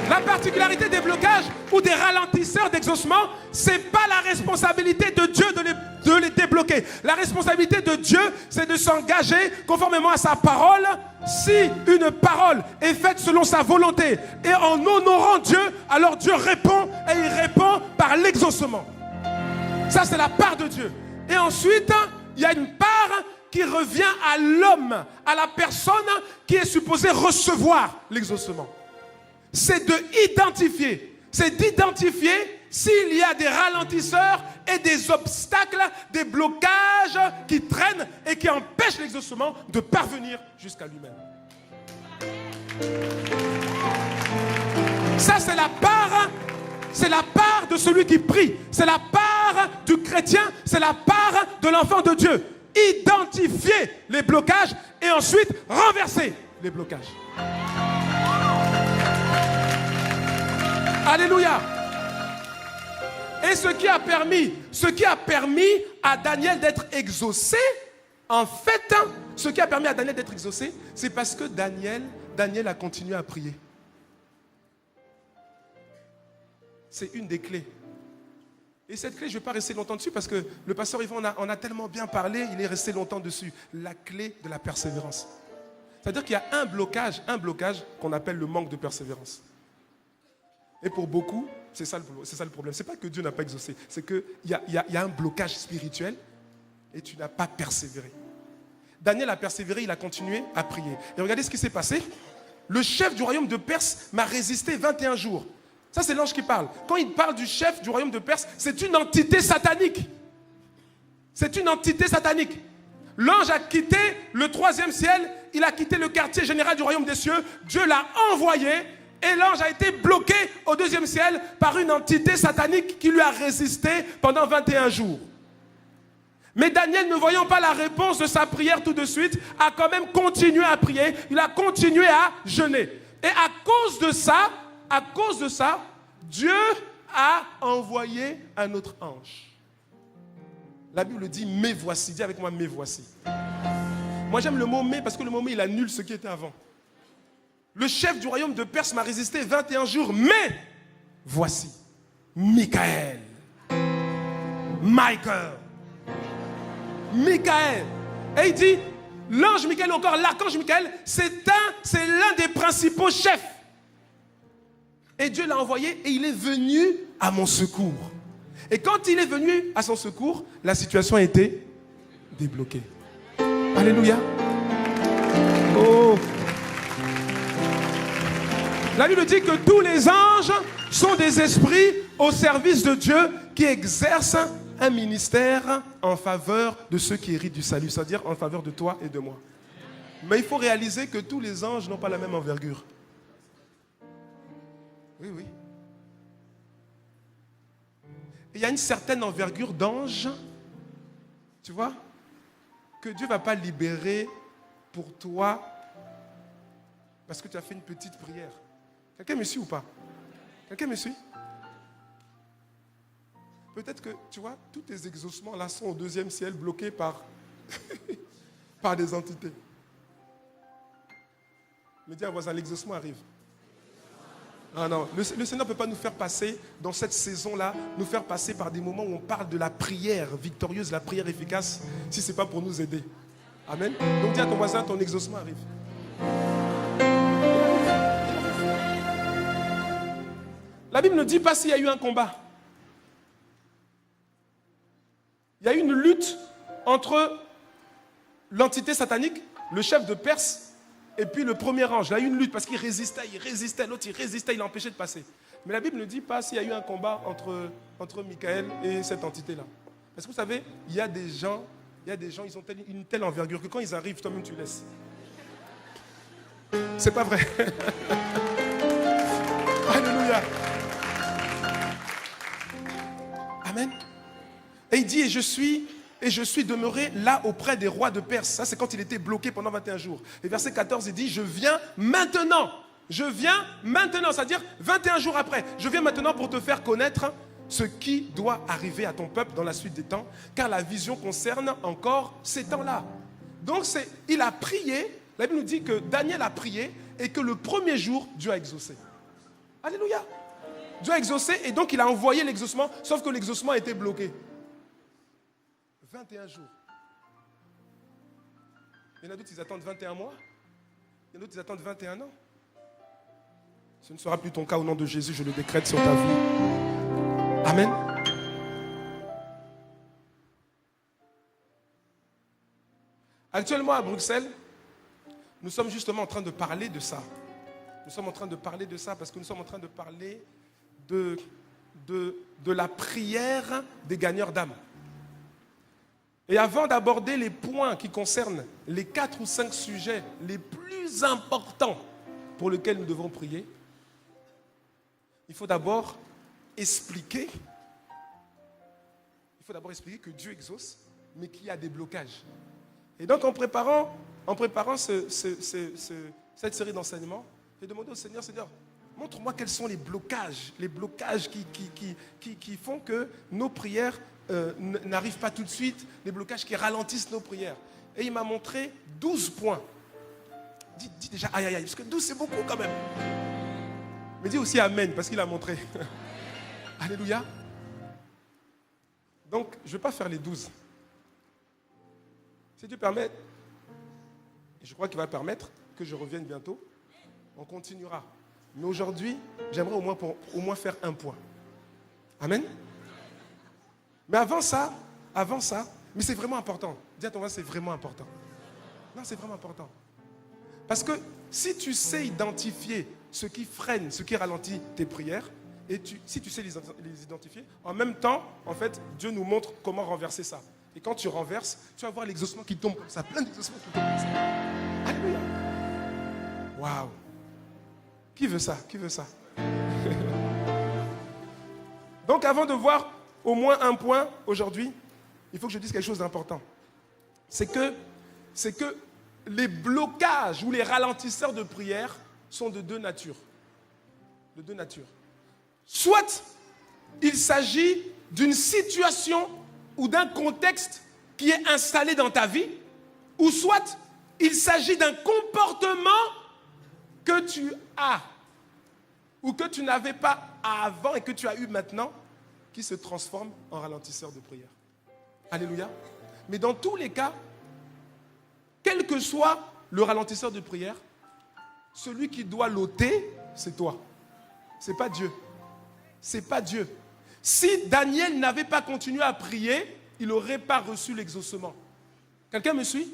La particularité majorité des blocages ou des ralentisseurs d'exaucement, ce n'est pas la responsabilité de Dieu de les débloquer. La responsabilité de Dieu, c'est de s'engager conformément à sa parole. Si une parole est faite selon sa volonté et en honorant Dieu, alors Dieu répond et il répond par l'exaucement. Ça, c'est la part de Dieu. Et ensuite, il y a une part qui revient à l'homme, à la personne qui est supposée recevoir l'exaucement. C'est d'identifier s'il y a des ralentisseurs et des obstacles, des blocages qui traînent et qui empêchent l'exaucement de parvenir jusqu'à lui-même. Ça, c'est la part de celui qui prie, c'est la part du chrétien, c'est la part de l'enfant de Dieu. Identifier les blocages et ensuite renverser les blocages. Alléluia. Et ce qui a permis à Daniel d'être exaucé, en fait, ce qui a permis à Daniel d'être exaucé, c'est parce que Daniel a continué à prier. C'est une des clés. Et cette clé, je ne vais pas rester longtemps dessus parce que le pasteur Yvon en a tellement bien parlé, il est resté longtemps dessus. La clé de la persévérance. C'est-à-dire qu'il y a un blocage qu'on appelle le manque de persévérance. Et pour beaucoup, c'est ça le problème. Ce n'est pas que Dieu n'a pas exaucé, c'est qu'il y a un blocage spirituel et tu n'as pas persévéré. Daniel a persévéré, il a continué à prier. Et regardez ce qui s'est passé. Le chef du royaume de Perse m'a résisté 21 jours. Ça, c'est l'ange qui parle. Quand il parle du chef du royaume de Perse, c'est une entité satanique. C'est une entité satanique. L'ange a quitté le 3e ciel, il a quitté le quartier général du royaume des cieux. Dieu l'a envoyé et l'ange a été bloqué au 2e ciel par une entité satanique qui lui a résisté pendant 21 jours. Mais Daniel, ne voyant pas la réponse de sa prière tout de suite, a quand même continué à prier. Il a continué à jeûner. Et à cause de ça, Dieu a envoyé un autre ange. La Bible dit, mais voici. Dis avec moi, mais voici. Moi, j'aime le mot mais parce que le mot mais, il annule ce qui était avant. Le chef du royaume de Perse m'a résisté 21 jours, mais voici. Michaël. Et il dit, l'ange Michaël, encore l'archange Michaël, c'est l'un des principaux chefs. Et Dieu l'a envoyé et il est venu à mon secours. Et quand il est venu à son secours, la situation a été débloquée. Alléluia. Oh. La Bible dit que tous les anges sont des esprits au service de Dieu qui exercent un ministère en faveur de ceux qui héritent du salut, c'est-à-dire en faveur de toi et de moi. Mais il faut réaliser que tous les anges n'ont pas la même envergure. Oui. Il y a une certaine envergure d'ange, tu vois, que Dieu ne va pas libérer pour toi parce que tu as fait une petite prière. Quelqu'un me suit ou pas? Quelqu'un me suit? Peut-être que, tu vois, tous tes exaucements là sont au 2e ciel bloqués par, par des entités. Mais dis à un voisin, l'exaucement arrive. Ah non, le Seigneur ne peut pas nous faire passer, dans cette saison-là, nous faire passer par des moments où on parle de la prière victorieuse, la prière efficace, si ce n'est pas pour nous aider. Amen. Donc dis à ton voisin, ton exaucement arrive. La Bible ne dit pas s'il y a eu un combat. Il y a eu une lutte entre l'entité satanique, le chef de Perse, et puis le premier ange. Il y a eu une lutte parce qu'il résistait, l'autre il résistait, il l'empêchait de passer. Mais la Bible ne dit pas s'il y a eu un combat entre Michaël et cette entité-là. Parce que vous savez, il y a des gens, ils ont une telle envergure que quand ils arrivent, toi-même tu laisses. C'est pas vrai. Alléluia. Amen. Et il dit, et je suis demeuré là auprès des rois de Perse. Ça, c'est quand il était bloqué pendant 21 jours. Et verset 14, il dit, je viens maintenant. Je viens maintenant, c'est-à-dire 21 jours après. Je viens maintenant pour te faire connaître ce qui doit arriver à ton peuple dans la suite des temps, car la vision concerne encore ces temps-là. Donc, il a prié, la Bible nous dit que Daniel a prié et que le premier jour, Dieu a exaucé. Alléluia. Dieu a exaucé et donc il a envoyé l'exaucement, sauf que l'exaucement a été bloqué. 21 jours. Il y en a d'autres, ils attendent 21 mois. Il y en a d'autres, ils attendent 21 ans. Ce ne sera plus ton cas au nom de Jésus, je le décrète sur ta vie. Amen. Actuellement à Bruxelles, nous sommes justement en train de parler de ça. Nous sommes en train de parler de ça parce que nous sommes en train de parler de la prière des gagneurs d'âme. Et avant d'aborder les points qui concernent les 4 ou 5 sujets les plus importants pour lesquels nous devons prier, il faut d'abord expliquer que Dieu exauce, mais qu'il y a des blocages. Et donc en préparant cette série d'enseignements, j'ai demandé au Seigneur, montre-moi quels sont les blocages qui font que nos prières n'arrivent pas tout de suite, les blocages qui ralentissent nos prières. Et il m'a montré 12 points. Dis déjà aïe aïe aïe, parce que 12 c'est beaucoup quand même. Mais dis aussi amen, parce qu'il a montré. Alléluia. Donc, je ne vais pas faire les 12. Si Dieu permet, et je crois qu'il va permettre que je revienne bientôt, on continuera. Mais aujourd'hui, j'aimerais au moins faire un point. Amen. Mais avant ça, mais c'est vraiment important. Dis à ton voisin, c'est vraiment important. Non, c'est vraiment important. Parce que si tu sais identifier ce qui freine, ce qui ralentit tes prières, et si tu sais les identifier, en même temps, en fait, Dieu nous montre comment renverser ça. Et quand tu renverses, tu vas voir l'exaucement qui tombe comme ça, plein d'exaucements qui tombent comme ça. Alléluia. Waouh. Qui veut ça? Qui veut ça? Donc avant de voir au moins un point aujourd'hui, il faut que je dise quelque chose d'important. C'est que les blocages ou les ralentisseurs de prière sont de deux natures. De deux natures. Soit il s'agit d'une situation ou d'un contexte qui est installé dans ta vie, ou soit il s'agit d'un comportement que tu as ou que tu n'avais pas avant et que tu as eu maintenant qui se transforme en ralentisseur de prière. Alléluia. Mais dans tous les cas, quel que soit le ralentisseur de prière, celui qui doit l'ôter, c'est toi. C'est pas Dieu. C'est pas Dieu. Si Daniel n'avait pas continué à prier, il n'aurait pas reçu l'exaucement. Quelqu'un me suit?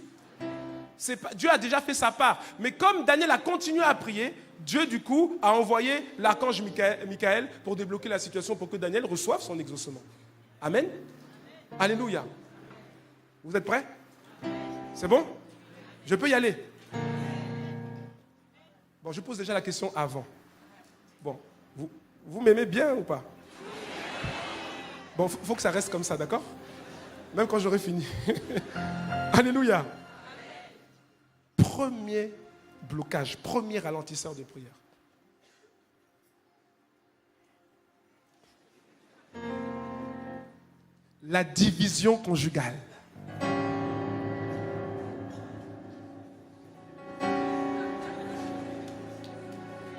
Dieu a déjà fait sa part. Mais comme Daniel a continué à prier, Dieu, du coup, a envoyé l'archange Michael pour débloquer la situation pour que Daniel reçoive son exaucement. Amen. Alléluia. Vous êtes prêts? C'est bon? Je peux y aller? Bon, je pose déjà la question avant. Bon, vous m'aimez bien ou pas? Bon, il faut que ça reste comme ça, d'accord? Même quand j'aurai fini. Alléluia. Premier blocage, premier ralentisseur de prière. La division conjugale.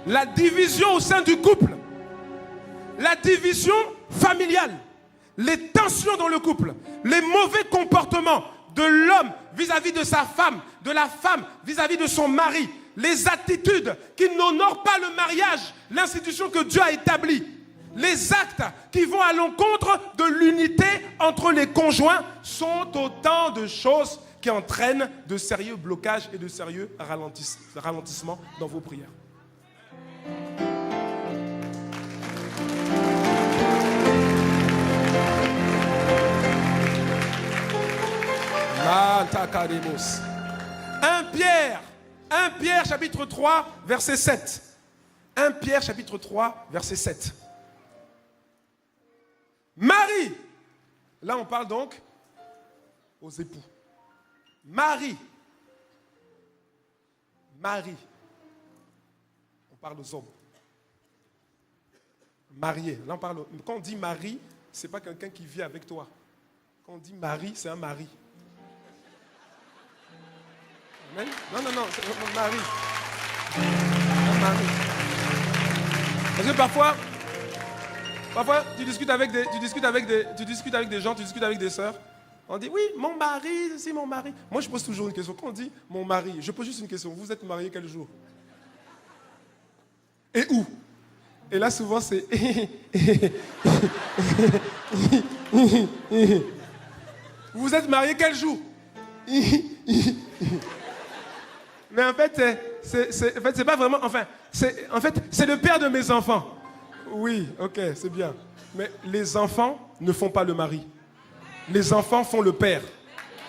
La division au sein du couple. La division familiale. Les tensions dans le couple. Les mauvais comportements de l'homme vis-à-vis de sa femme, de la femme vis-à-vis de son mari. Les attitudes qui n'honorent pas le mariage, l'institution que Dieu a établie. Les actes qui vont à l'encontre de l'unité entre les conjoints sont autant de choses qui entraînent de sérieux blocages et de sérieux ralentissements dans vos prières. Un Pierre chapitre 3 verset 7. 1 Pierre chapitre 3 verset 7. Marie, là on parle donc aux époux. Marie, on parle aux hommes. Marié, là on parle. Quand on dit mari, c'est pas quelqu'un qui vit avec toi. Quand on dit mari, c'est un mari. Amen. Non, c'est un mari. Un mari. Parce que Parfois, tu discutes avec des gens, tu discutes avec des sœurs. On dit, oui, mon mari, c'est mon mari. Moi, je pose toujours une question. Quand on dit mon mari, je pose juste une question. Vous êtes marié quel jour? Et où? Et là, souvent, c'est... Vous êtes marié quel jour? Mais en fait, c'est pas vraiment... En fait, c'est le père de mes enfants. Oui, ok, c'est bien. Mais les enfants ne font pas le mari. Les enfants font le père.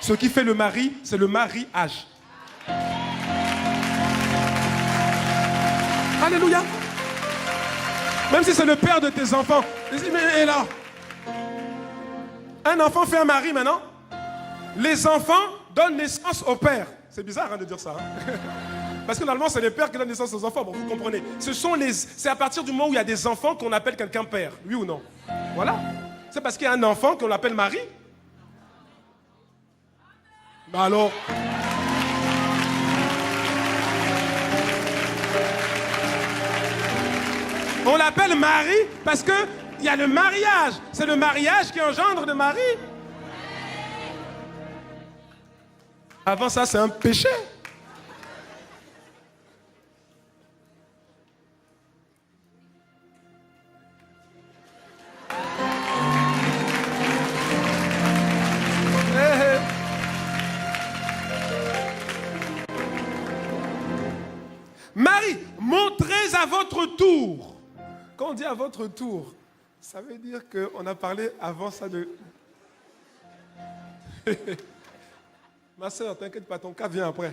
Ce qui fait le mari, c'est le mariage. Alléluia. Même si c'est le père de tes enfants. Mais là, un enfant fait un mari maintenant. Les enfants donnent naissance au père. C'est bizarre de dire ça. Parce que normalement, c'est les pères qui donnent naissance aux enfants. Bon, vous comprenez. C'est à partir du moment où il y a des enfants qu'on appelle quelqu'un père. Oui ou non? Voilà. C'est parce qu'il y a un enfant qu'on l'appelle mari. Bah alors. On l'appelle mari parce qu'il y a le mariage. C'est le mariage qui engendre le mari. Avant ça, c'est un péché. Marie, montrez à votre tour. Quand on dit à votre tour, ça veut dire qu'on a parlé avant ça de... Ma soeur, t'inquiète pas, ton cas vient après.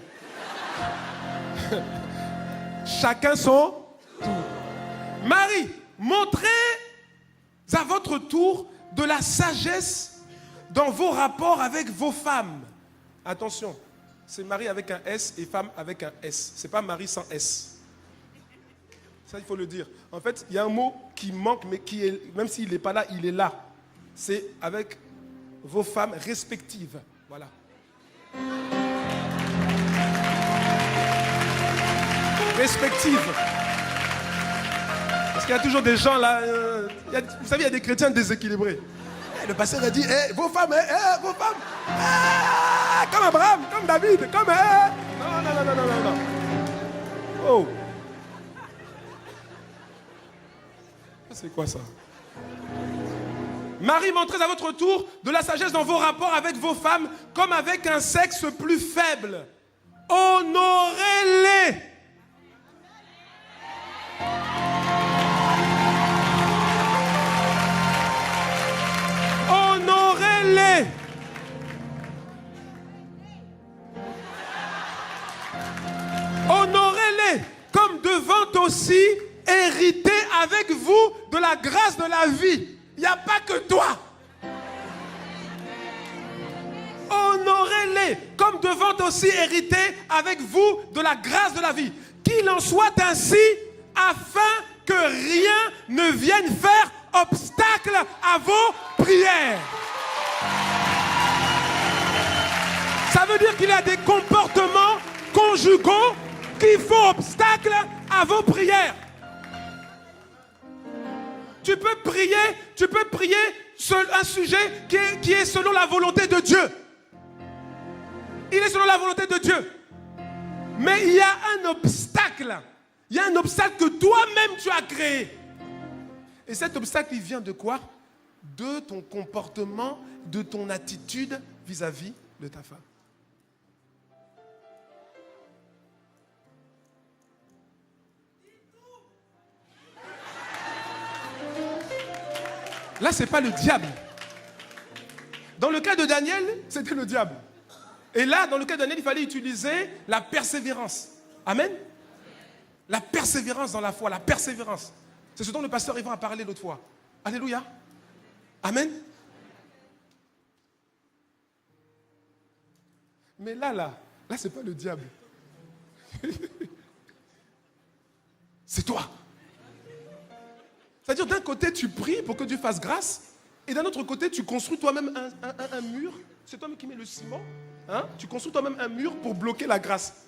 Chacun son tour. Marie, montrez à votre tour de la sagesse dans vos rapports avec vos femmes. Attention, c'est Marie avec un S et femme avec un S. C'est pas Marie sans S. Ça, il faut le dire. En fait, il y a un mot qui manque, mais qui est, même s'il n'est pas là, il est là. C'est avec vos femmes respectives. Voilà. Respectives. Parce qu'il y a toujours des gens là... vous savez, il y a des chrétiens déséquilibrés. Le pasteur a dit, vos femmes, vos femmes. Comme Abraham, comme David, comme... Non. Oh. C'est quoi ça? Marie, montrez à votre tour de la sagesse dans vos rapports avec vos femmes, comme avec un sexe plus faible. Honorez-les. Honorez-les. Honorez-les comme devant aussi hériter avec vous de la grâce de la vie. Il n'y a pas que toi. Honorez-les comme devant aussi hériter avec vous de la grâce de la vie. Qu'il en soit ainsi afin que rien ne vienne faire obstacle à vos prières. Ça veut dire qu'il y a des comportements conjugaux qui font obstacle à vos prières. Tu peux prier sur un sujet qui est selon la volonté de Dieu. Il est selon la volonté de Dieu. Mais il y a un obstacle. Il y a un obstacle que toi-même tu as créé. Et cet obstacle, il vient de quoi? De ton comportement, de ton attitude vis-à-vis de ta femme. Là, ce n'est pas le diable. Dans le cas de Daniel, c'était le diable. Et là, dans le cas de Daniel, il fallait utiliser la persévérance. Amen. La persévérance dans la foi, la persévérance. C'est ce dont le pasteur Yvan a parlé l'autre fois. Alléluia. Amen. Mais là, c'est pas le diable. C'est toi. C'est-à-dire, d'un côté, tu pries pour que Dieu fasse grâce, et d'un autre côté, tu construis toi-même un mur. C'est toi-même qui mets le ciment. Hein? Tu construis toi-même un mur pour bloquer la grâce.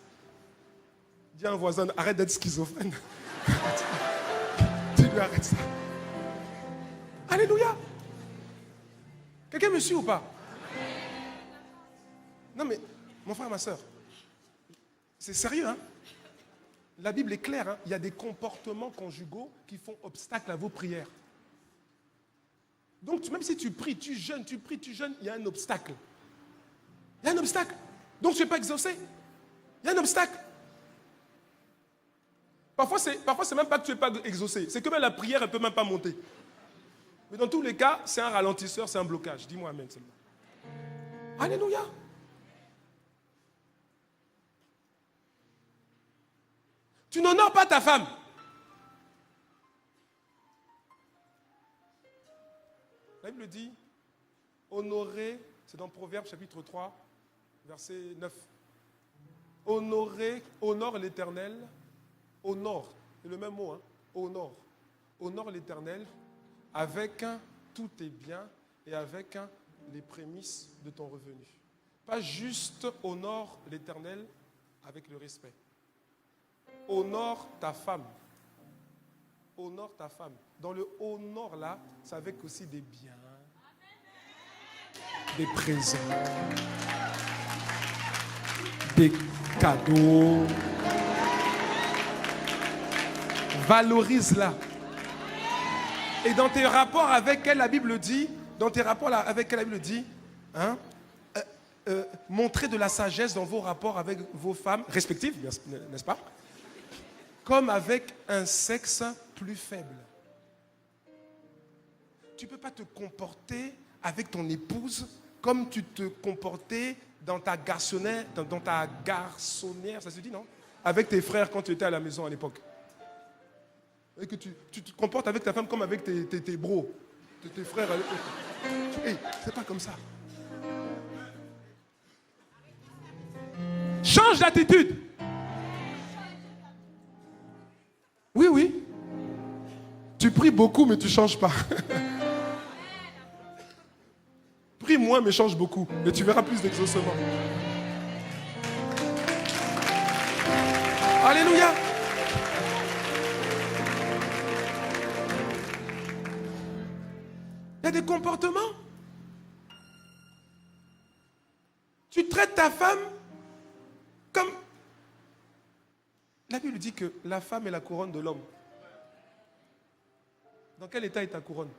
Dis à un voisin, arrête d'être schizophrène. Tu lui arrêtes ça. Alléluia. Quelqu'un me suit ou pas? Non mais, mon frère, ma soeur, c'est sérieux, hein? La Bible est claire, hein? Il y a des comportements conjugaux qui font obstacle à vos prières. Donc, même si tu pries, tu jeûnes, il y a un obstacle. Il y a un obstacle. Donc, tu n'es pas exaucé. Il y a un obstacle. Parfois, c'est même pas que tu n'es pas exaucé. C'est que même la prière, elle ne peut même pas monter. Mais dans tous les cas, c'est un ralentisseur, c'est un blocage. Dis-moi amen seulement. Alléluia. Tu n'honores pas ta femme. La Bible dit, honorer, c'est dans Proverbes chapitre 3, verset 9. Honorer, honore l'Éternel, honore, c'est le même mot, hein, honore. Honore l'Éternel avec tous tes biens et avec les prémices de ton revenu. Pas juste honore l'Éternel avec le respect. Honore ta femme. Honore ta femme. Dans le honore là, c'est avec aussi des biens, des présents, des cadeaux. Valorise-la. Et dans tes rapports avec elle, la Bible dit, hein, montrez de la sagesse dans vos rapports avec vos femmes respectives, n'est-ce pas? Comme avec un sexe plus faible. Tu ne peux pas te comporter avec ton épouse comme tu te comportais dans ta garçonnière, ça se dit, non? Avec tes frères quand tu étais à la maison à l'époque. Et que tu te comportes avec ta femme comme avec tes bros, tes frères. Hey, c'est pas comme ça. Change d'attitude. Oui, oui. Tu pries beaucoup, mais tu ne changes pas. Prie moins, mais change beaucoup. Et tu verras plus d'exaucement. Alléluia. Il y a des comportements. Tu traites ta femme comme... La Bible dit que la femme est la couronne de l'homme. Dans quel état est ta couronne?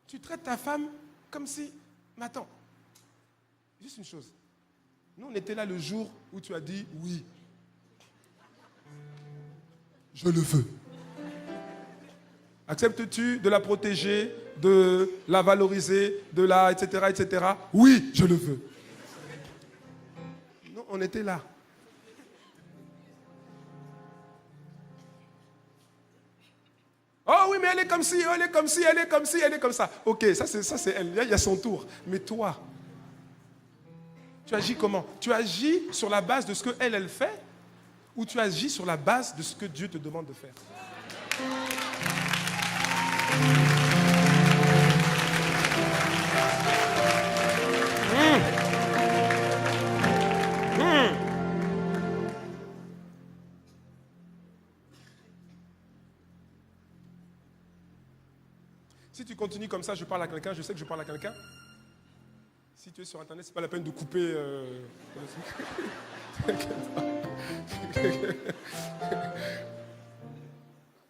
Tu traites ta femme comme si... Mais attends, juste une chose. Nous, on était là le jour où tu as dit oui. Je le veux. Acceptes-tu de la protéger, de la valoriser, de la... etc., etc. Oui, je le veux. Non, on était là. Oh oui, mais elle est comme ci, elle est comme ci, elle est comme ci, elle est comme ça. Ok, ça c'est elle. Il y a son tour. Mais toi, tu agis comment? Tu agis sur la base de ce qu'elle fait ou tu agis sur la base de ce que Dieu te demande de faire? Si tu continues comme ça, je parle à quelqu'un, je sais que je parle à quelqu'un. Si tu es sur Internet, c'est pas la peine de couper.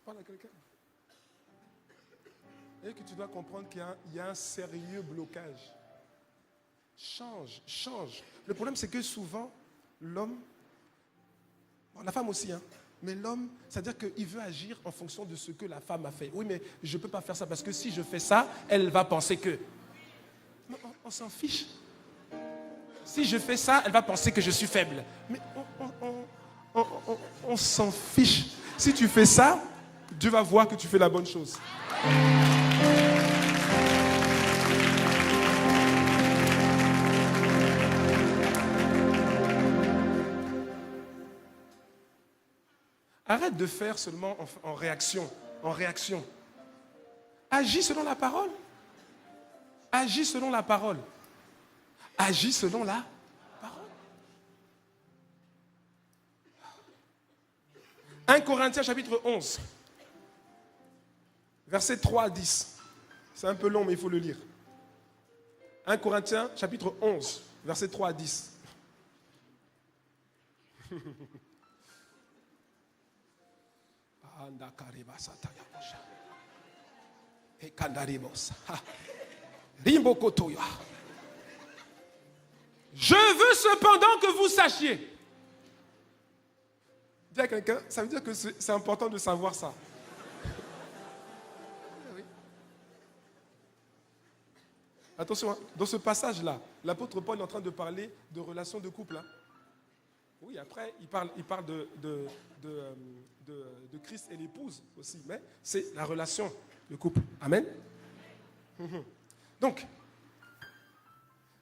Parle à quelqu'un. Et que tu dois comprendre qu'il y a un sérieux blocage. Change. Le problème, c'est que souvent, l'homme, la femme aussi, hein, mais l'homme, c'est-à-dire qu'il veut agir en fonction de ce que la femme a fait. Oui, mais je ne peux pas faire ça parce que si je fais ça, elle va penser que... Mais on s'en fiche. Si je fais ça, elle va penser que je suis faible. Mais on s'en fiche. Si tu fais ça, Dieu va voir que tu fais la bonne chose. Arrête de faire seulement en réaction. Agis selon la parole. Agis selon la parole. 1 Corinthiens chapitre 11, versets 3 à 10. C'est un peu long, mais il faut le lire. 1 Corinthiens chapitre 11, versets 3 à 10. Je veux cependant que vous sachiez. Dis à quelqu'un, ça veut dire que c'est important de savoir ça. Oui. Attention, hein, dans ce passage-là, l'apôtre Paul est en train de parler de relations de couple. Hein. Oui, après, il parle de Christ et l'épouse aussi, mais c'est la relation de couple. Amen. Donc,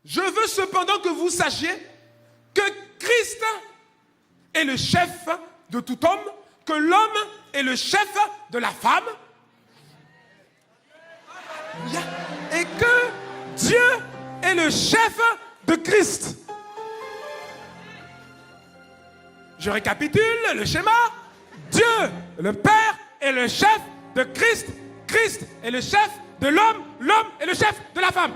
je veux cependant que vous sachiez que Christ est le chef de tout homme, que l'homme est le chef de la femme, et que Dieu est le chef de Christ. Je récapitule le schéma. Dieu, le Père, est le chef de Christ. Christ est le chef de l'homme. L'homme est le chef de la femme.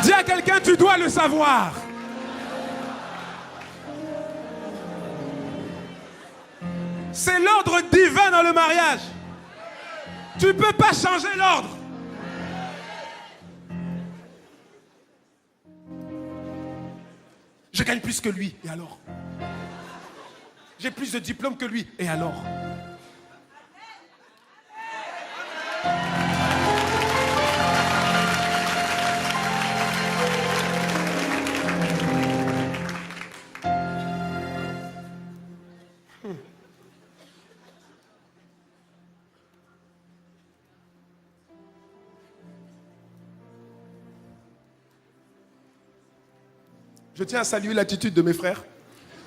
Dis à quelqu'un, tu dois le savoir. C'est l'ordre divin dans le mariage. Tu ne peux pas changer l'ordre. Je gagne plus que lui, et alors? J'ai plus de diplômes que lui, et alors? Je tiens à saluer l'attitude de mes frères,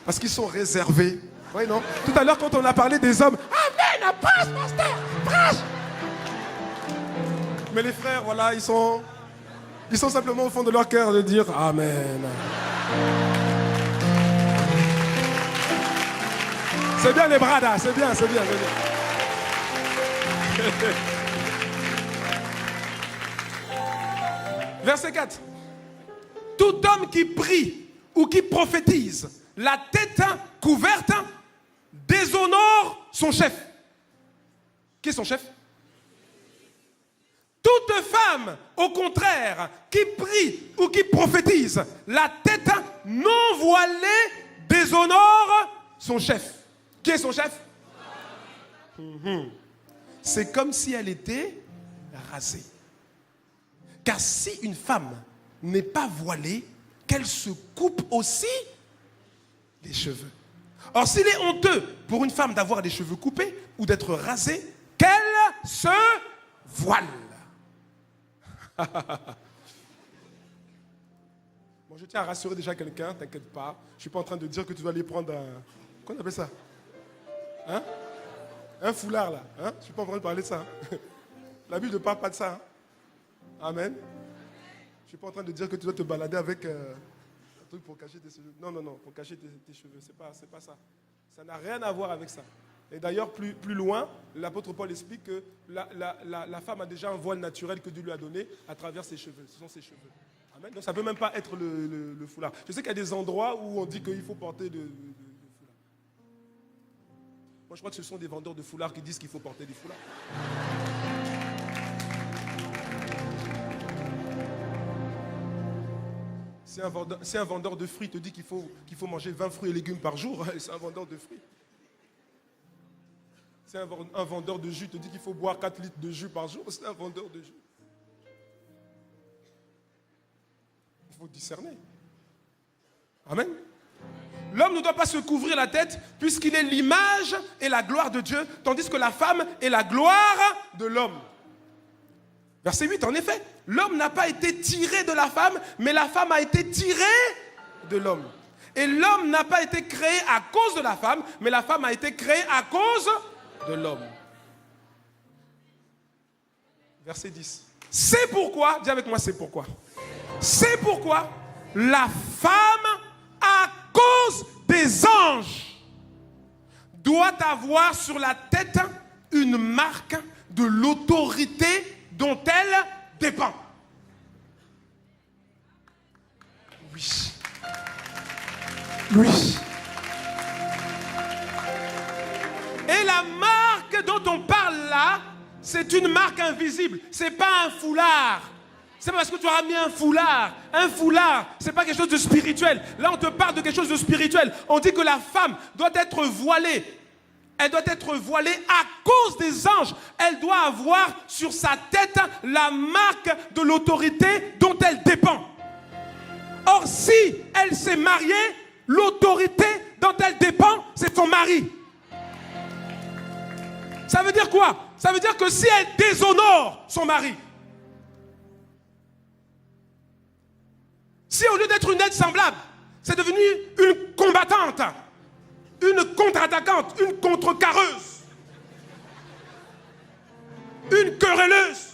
parce qu'ils sont réservés. Oui, non? Tout à l'heure, quand on a parlé des hommes, Amen, prêche, pasteur, prêche. Mais les frères, voilà, ils sont simplement au fond de leur cœur de dire Amen. C'est bien les bradas, c'est bien, c'est bien, c'est bien. Verset 4. Tout homme qui prie ou qui prophétise, la tête couverte, déshonore son chef. Qui est son chef? Toute femme, au contraire, qui prie ou qui prophétise, la tête non voilée, déshonore son chef. Qui est son chef? C'est comme si elle était rasée. Car si une femme n'est pas voilée, qu'elle se coupe aussi les cheveux. Or, s'il est honteux pour une femme d'avoir des cheveux coupés ou d'être rasée, qu'elle se voile. Bon, je tiens à rassurer déjà quelqu'un, t'inquiète pas. Je ne suis pas en train de dire que tu dois aller prendre un... Qu'on appelle ça? Hein? Un foulard là. Hein? Je ne suis pas en train de parler de ça. Hein? La Bible ne parle pas de ça. Hein? Amen. Je ne suis pas en train de dire que tu dois te balader avec un truc pour cacher tes cheveux. Non, non, non, pour cacher tes cheveux. C'est pas ça. Ça n'a rien à voir avec ça. Et d'ailleurs, plus loin, l'apôtre Paul explique que la femme a déjà un voile naturel que Dieu lui a donné à travers ses cheveux. Ce sont ses cheveux. Amen. Donc ça ne peut même pas être le foulard. Je sais qu'il y a des endroits où on dit qu'il faut porter de foulard. Moi, je crois que ce sont des vendeurs de foulards qui disent qu'il faut porter des foulards. Si un vendeur de fruits te dit qu'il faut manger 20 fruits et légumes par jour, c'est un vendeur de fruits. Si un vendeur de jus te dit qu'il faut boire 4 litres de jus par jour, c'est un vendeur de jus. Il faut discerner. Amen. L'homme ne doit pas se couvrir la tête puisqu'il est l'image et la gloire de Dieu, tandis que la femme est la gloire de l'homme. Verset 8, en effet, l'homme n'a pas été tiré de la femme, mais la femme a été tirée de l'homme. Et l'homme n'a pas été créé à cause de la femme, mais la femme a été créée à cause de l'homme. Verset 10. C'est pourquoi, dis avec moi, c'est pourquoi. C'est pourquoi la femme, à cause des anges, doit avoir sur la tête une marque de l'autorité dont elle dépend. Oui. Oui. Et la marque dont on parle là, c'est une marque invisible. Ce n'est pas un foulard. C'est parce que tu auras mis un foulard. Un foulard, ce n'est pas quelque chose de spirituel. Là, on te parle de quelque chose de spirituel. On dit que la femme doit être voilée. Elle doit être voilée à cause des anges. Elle doit avoir sur sa tête la marque de l'autorité dont elle dépend. Or, si elle s'est mariée, l'autorité dont elle dépend, c'est son mari. Ça veut dire quoi? Ça veut dire que si elle déshonore son mari, si au lieu d'être une aide semblable, c'est devenu une combattante, une contre-attaquante, une contrecarreuse, une querelleuse,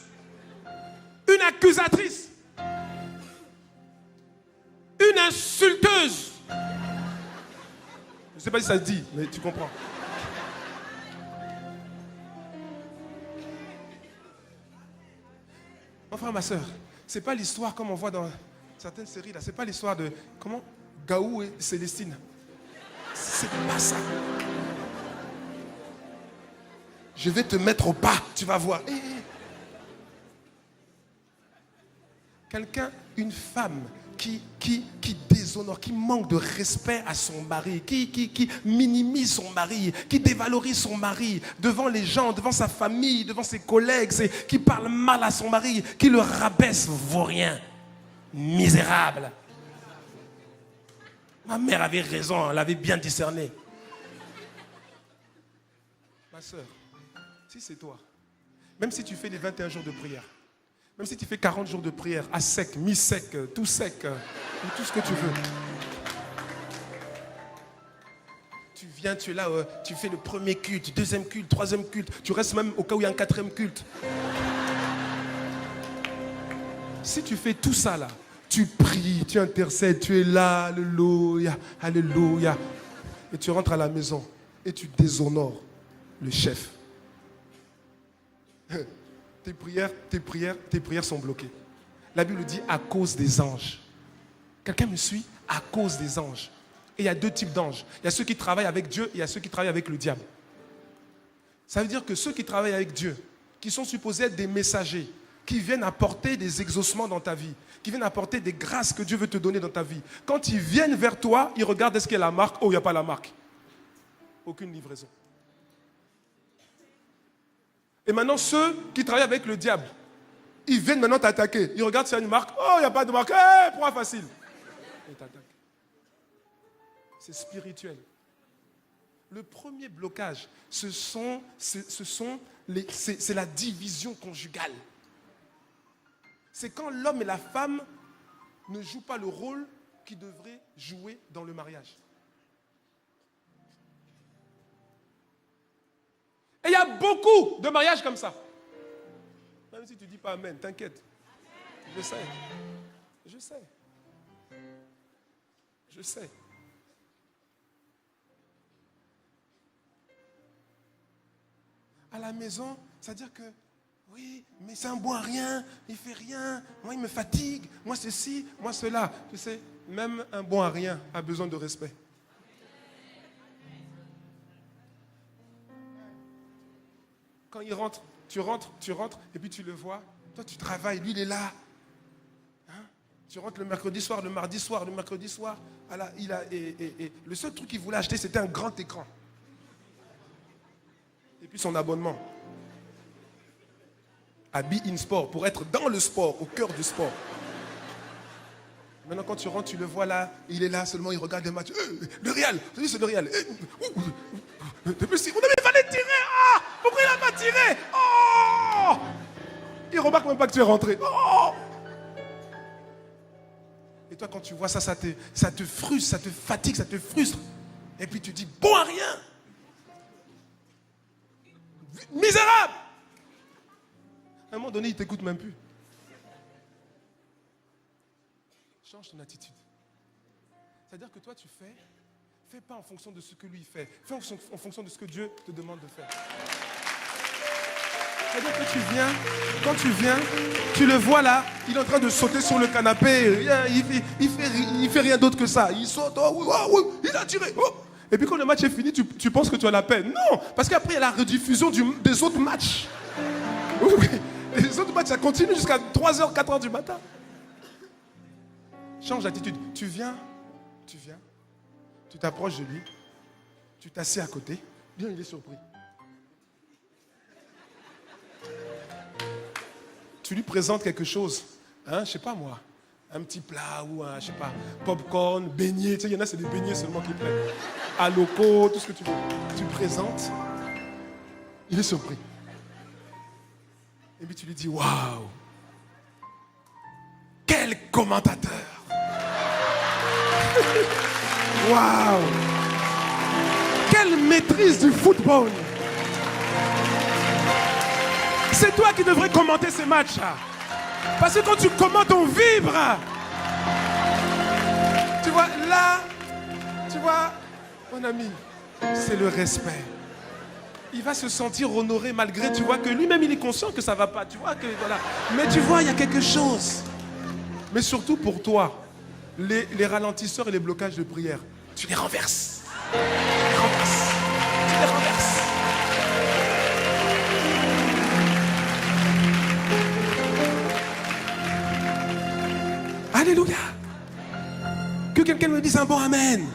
une accusatrice, une insulteuse. Je ne sais pas si ça se dit, mais tu comprends. Mon frère, ma soeur, c'est pas l'histoire comme on voit dans certaines séries là, c'est pas l'histoire de comment Gaou et Célestine. C'est pas ça. Je vais te mettre au pas, tu vas voir. Quelqu'un, une femme qui déshonore, qui manque de respect à son mari, qui minimise son mari, qui dévalorise son mari devant les gens, devant sa famille, devant ses collègues, qui parle mal à son mari, qui le rabaisse, vaut rien, misérable. Ma mère avait raison, elle avait bien discerné. Ma soeur, si c'est toi, même si tu fais les 21 jours de prière, même si tu fais 40 jours de prière, à sec, mi-sec, tout sec, ou tout ce que tu veux. Tu viens, tu es là, tu fais le premier culte, deuxième culte, troisième culte. Tu restes même au cas où il y a un quatrième culte. Si tu fais tout ça là, tu pries, tu intercèdes, tu es là, alléluia, alléluia. Et tu rentres à la maison et tu déshonores le chef. Tes prières sont bloquées. La Bible dit à cause des anges. Quelqu'un me suit? À cause des anges. Et il y a deux types d'anges. Il y a ceux qui travaillent avec Dieu et il y a ceux qui travaillent avec le diable. Ça veut dire que ceux qui travaillent avec Dieu, qui sont supposés être des messagers, qui viennent apporter des exaucements dans ta vie, qui viennent apporter des grâces que Dieu veut te donner dans ta vie. Quand ils viennent vers toi, ils regardent est-ce qu'il y a la marque. Oh, il n'y a pas la marque. Aucune livraison. Et maintenant, ceux qui travaillent avec le diable, ils viennent maintenant t'attaquer. Ils regardent s'il y a une marque. Oh, il n'y a pas de marque. Point facile. Ils t'attaquent. C'est spirituel. Le premier blocage, c'est la division conjugale. C'est quand l'homme et la femme ne jouent pas le rôle qu'ils devraient jouer dans le mariage. Et il y a beaucoup de mariages comme ça. Même si tu ne dis pas amen, t'inquiète. Je sais. Je sais. Je sais. À la maison, c'est-à-dire que, oui, mais c'est un bon à rien, il ne fait rien, moi il me fatigue, moi ceci, moi cela. Tu sais, même un bon à rien a besoin de respect. Quand il rentre, tu rentres, et puis tu le vois. Toi, tu travailles, lui, il est là. Hein? Tu rentres le mercredi soir, le mardi soir, le mercredi soir. Alors, le seul truc qu'il voulait acheter, c'était un grand écran. Et puis son abonnement. À Be In Sport, pour être dans le sport, au cœur du sport. Maintenant, quand tu rentres, tu le vois là, il est là seulement, il regarde le match. Le Real, c'est le Real. On avait fallait tirer. Ah, pourquoi il n'a pas tiré? Oh, il remarque même pas que tu es rentré. Oh. Et toi, quand tu vois ça, ça te frustre, ça te fatigue, ça te frustre. Et puis tu dis, bon à rien. Misérable. À un moment donné, il ne t'écoute même plus. Change ton attitude. C'est-à-dire que toi, tu fais pas en fonction de ce que lui fait. Fais en fonction de ce que Dieu te demande de faire. C'est-à-dire que quand tu viens, tu le vois là, il est en train de sauter sur le canapé. Il fait rien d'autre que ça. Il saute, il a tiré. Et puis quand le match est fini, tu penses que tu as la peine. Non, parce qu'après, il y a la rediffusion des autres matchs. Les autres matchs, ça continue jusqu'à 3h, 4h du matin. Change d'attitude. Tu viens, tu t'approches de lui, tu t'assieds à côté. Bien, il est surpris. Tu lui présentes quelque chose, je sais pas moi, un petit plat ou un, je sais pas, popcorn, beignet. Tu sais, il y en a, c'est des beignets seulement qu'ils prennent. À loco, tout ce que tu veux. Tu présentes, il est surpris. Et puis tu lui dis, waouh, quel commentateur. Waouh, quelle maîtrise du football. C'est toi qui devrais commenter ces matchs. Parce que quand tu commentes, on vibre. Tu vois, là, mon ami, c'est le respect. Il va se sentir honoré malgré, tu vois, que lui-même, il est conscient que ça ne va pas. Tu vois, que voilà. Mais tu vois, il y a quelque chose. Mais surtout pour toi, les ralentisseurs et les blocages de prière, tu les renverses. Tu les renverses. Alléluia. Que quelqu'un me dise un bon amen.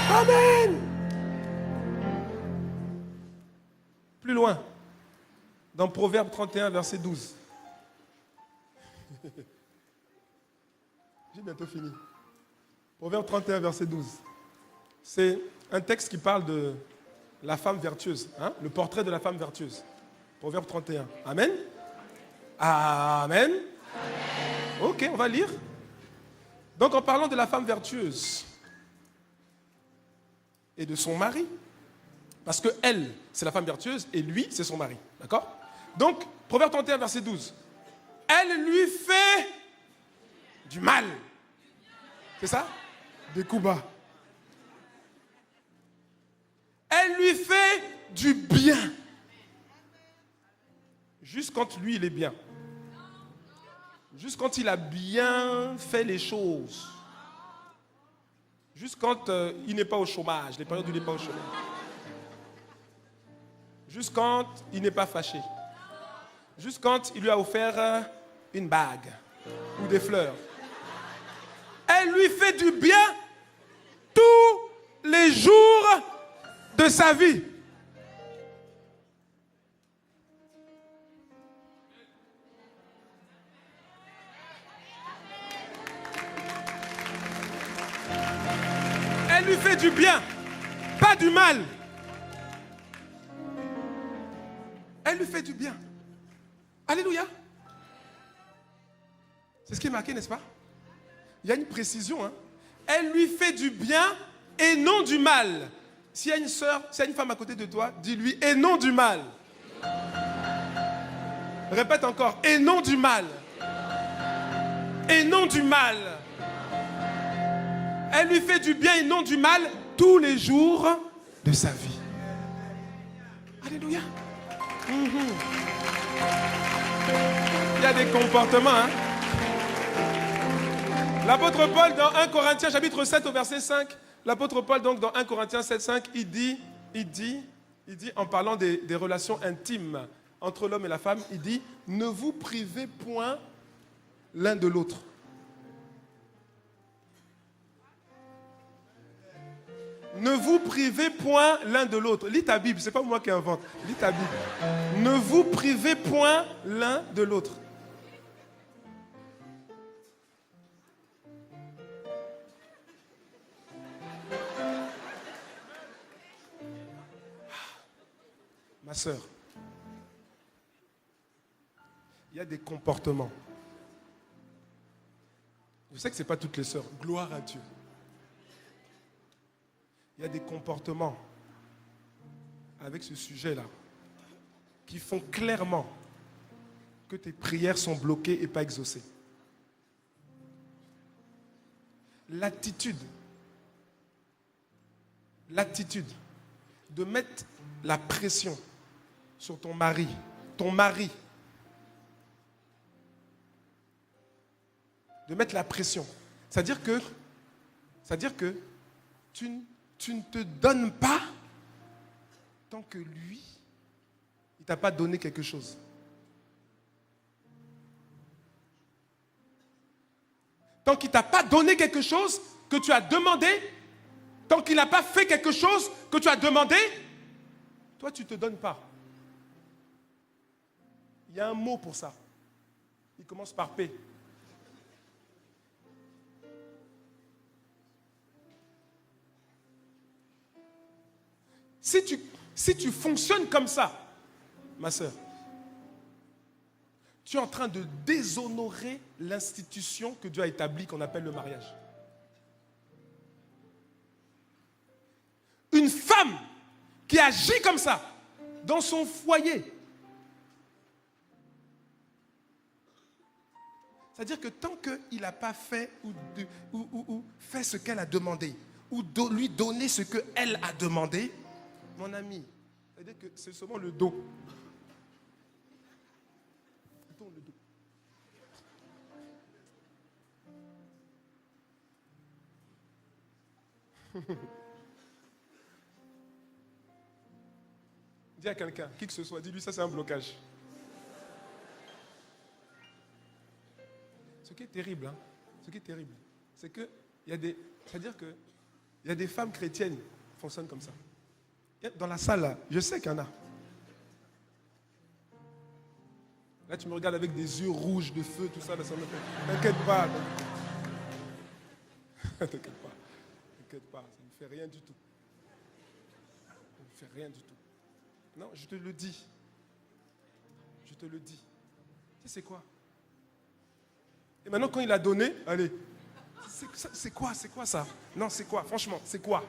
Amen. Plus loin, dans Proverbe 31, verset 12. J'ai bientôt fini. Proverbe 31, verset 12. C'est un texte qui parle de la femme vertueuse, le portrait de la femme vertueuse. Proverbe 31. Amen. Amen. Ok, on va lire. Donc en parlant de la femme vertueuse et de son mari, parce que elle, c'est la femme vertueuse et lui, c'est son mari. D'accord? Donc, Proverbe 31, verset 12. Elle lui fait du mal. C'est ça? Des coups bas. Elle lui fait du bien. Juste quand lui, il est bien. Juste quand il a bien fait les choses. Juste quand il n'est pas au chômage, les périodes où il n'est pas au chômage. Juste quand il n'est pas fâché. Juste quand il lui a offert une bague ou des fleurs. Elle lui fait du bien tous les jours de sa vie. Elle lui fait du bien, pas du mal. Elle lui fait du bien. Alléluia. C'est ce qui est marqué, n'est-ce pas? Il y a une précision. Elle lui fait du bien et non du mal. S'il y a une sœur, s'il y a une femme à côté de toi, dis-lui et non du mal. Répète encore, et non du mal. Et non du mal. Elle lui fait du bien et non du mal tous les jours de sa vie. Alléluia. Il y a des comportements. L'apôtre Paul dans 1 Corinthiens chapitre 7 au verset 5, l'apôtre Paul donc dans 1 Corinthiens 7, 5, il dit en parlant des relations intimes entre l'homme et la femme, il dit, ne vous privez point l'un de l'autre. Ne vous privez point l'un de l'autre. Lis ta Bible, c'est pas moi qui invente. Lis ta Bible. Ne vous privez point l'un de l'autre. Ma sœur, il y a des comportements. Je sais que ce n'est pas toutes les sœurs. Gloire à Dieu. Il y a des comportements avec ce sujet-là qui font clairement que tes prières sont bloquées et pas exaucées. l'attitude de mettre la pression sur ton mari, de mettre la pression. C'est-à-dire que tu ne te donnes pas tant que lui, il ne t'a pas donné quelque chose. Tant qu'il ne t'a pas donné quelque chose que tu as demandé, tant qu'il n'a pas fait quelque chose que tu as demandé, toi, tu ne te donnes pas. Il y a un mot pour ça. Il commence par P. Si tu fonctionnes comme ça, ma sœur, tu es en train de déshonorer l'institution que Dieu a établie qu'on appelle le mariage. Une femme qui agit comme ça dans son foyer, c'est-à-dire que tant qu'il n'a pas fait ou fait ce qu'elle a demandé, ou lui donner ce qu'elle a demandé, mon ami, c'est-à-dire que c'est seulement le dos. Tourne le dos. Dis à quelqu'un, qui que ce soit, dis-lui ça c'est un blocage. Ce qui est terrible, c'est que c'est-à-dire que il y a des femmes chrétiennes qui fonctionnent comme ça. Dans la salle là, je sais qu'il y en a. Là, tu me regardes avec des yeux rouges de feu, tout ça, là, ça me fait. T'inquiète pas. T'inquiète pas, ça ne fait rien du tout. Ça ne fait rien du tout. Non, je te le dis. Tu sais, c'est quoi? Et maintenant, quand il a donné, allez. C'est quoi ça? Non, c'est quoi? Franchement, c'est quoi?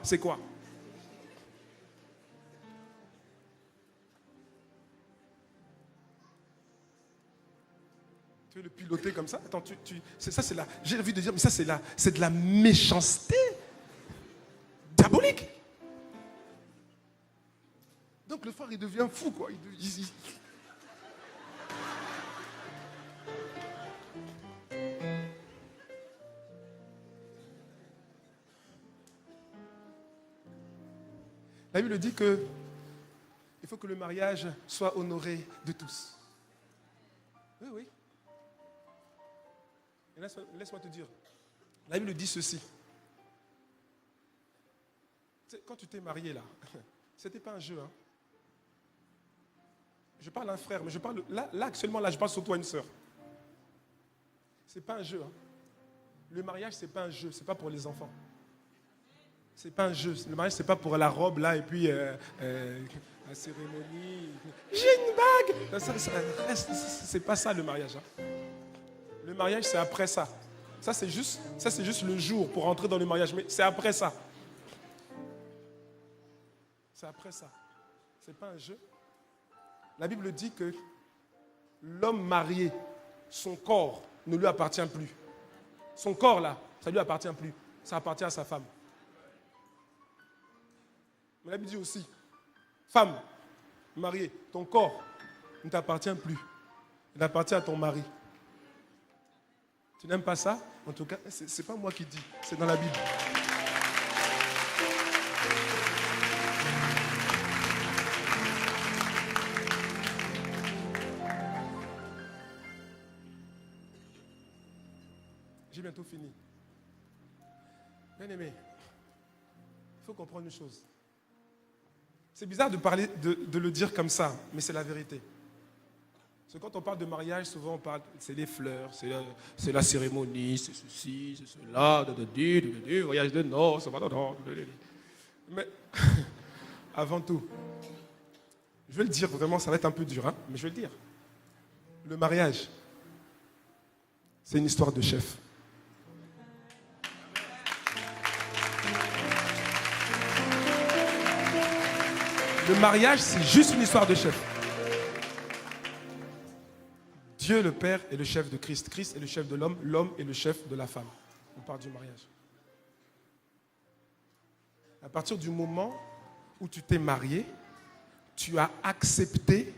Tu veux le piloter comme ça? Attends, j'ai envie de dire, mais ça c'est de la méchanceté diabolique. Donc le frère il devient fou quoi. La Bible dit que il faut que le mariage soit honoré de tous. Oui. Et laisse-moi te dire, la Bible dit ceci. Quand tu t'es marié là, c'était pas un jeu. Hein. Je parle à un frère, mais je parle là actuellement là, je parle surtout à une sœur. C'est pas un jeu. Hein. Le mariage c'est pas un jeu, c'est pas pour les enfants. C'est pas un jeu. Le mariage c'est pas pour la robe là et puis la cérémonie. J'ai une bague. C'est pas ça le mariage. Hein. Le mariage, c'est après ça. Ça, c'est juste le jour pour entrer dans le mariage. Mais c'est après ça. C'est après ça. C'est pas un jeu. La Bible dit que l'homme marié, son corps ne lui appartient plus. Son corps, là, ça ne lui appartient plus. Ça appartient à sa femme. Mais la Bible dit aussi, femme, mariée, ton corps ne t'appartient plus. Il appartient à ton mari. Tu n'aimes pas ça? En tout cas, ce n'est pas moi qui dis, c'est dans la Bible. J'ai bientôt fini. Bien aimé, il faut comprendre une chose. C'est bizarre de le dire comme ça, mais c'est la vérité. Parce que quand on parle de mariage, souvent on parle, c'est les fleurs, c'est la cérémonie, c'est ceci, c'est cela, voyage de noces, mais avant tout, je vais le dire vraiment, ça va être un peu dur, hein, mais je vais le dire. Le mariage, c'est une histoire de chef. Le mariage, c'est juste une histoire de chef. Dieu le Père est le chef de Christ. Christ est le chef de l'homme. L'homme est le chef de la femme. On parle du mariage. À partir du moment où tu t'es marié, tu as accepté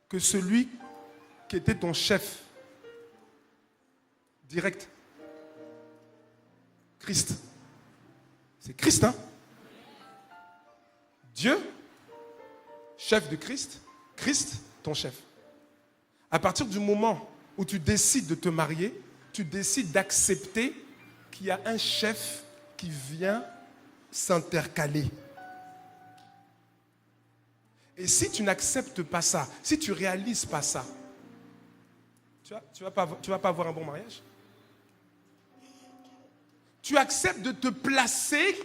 que celui qui était ton chef direct, Christ, c'est Christ, hein? Dieu, chef de Christ, Christ, ton chef. À partir du moment où tu décides de te marier, tu décides d'accepter qu'il y a un chef qui vient s'intercaler. Et si tu n'acceptes pas ça, si tu ne réalises pas ça, tu vas pas avoir un bon mariage. Tu acceptes de te placer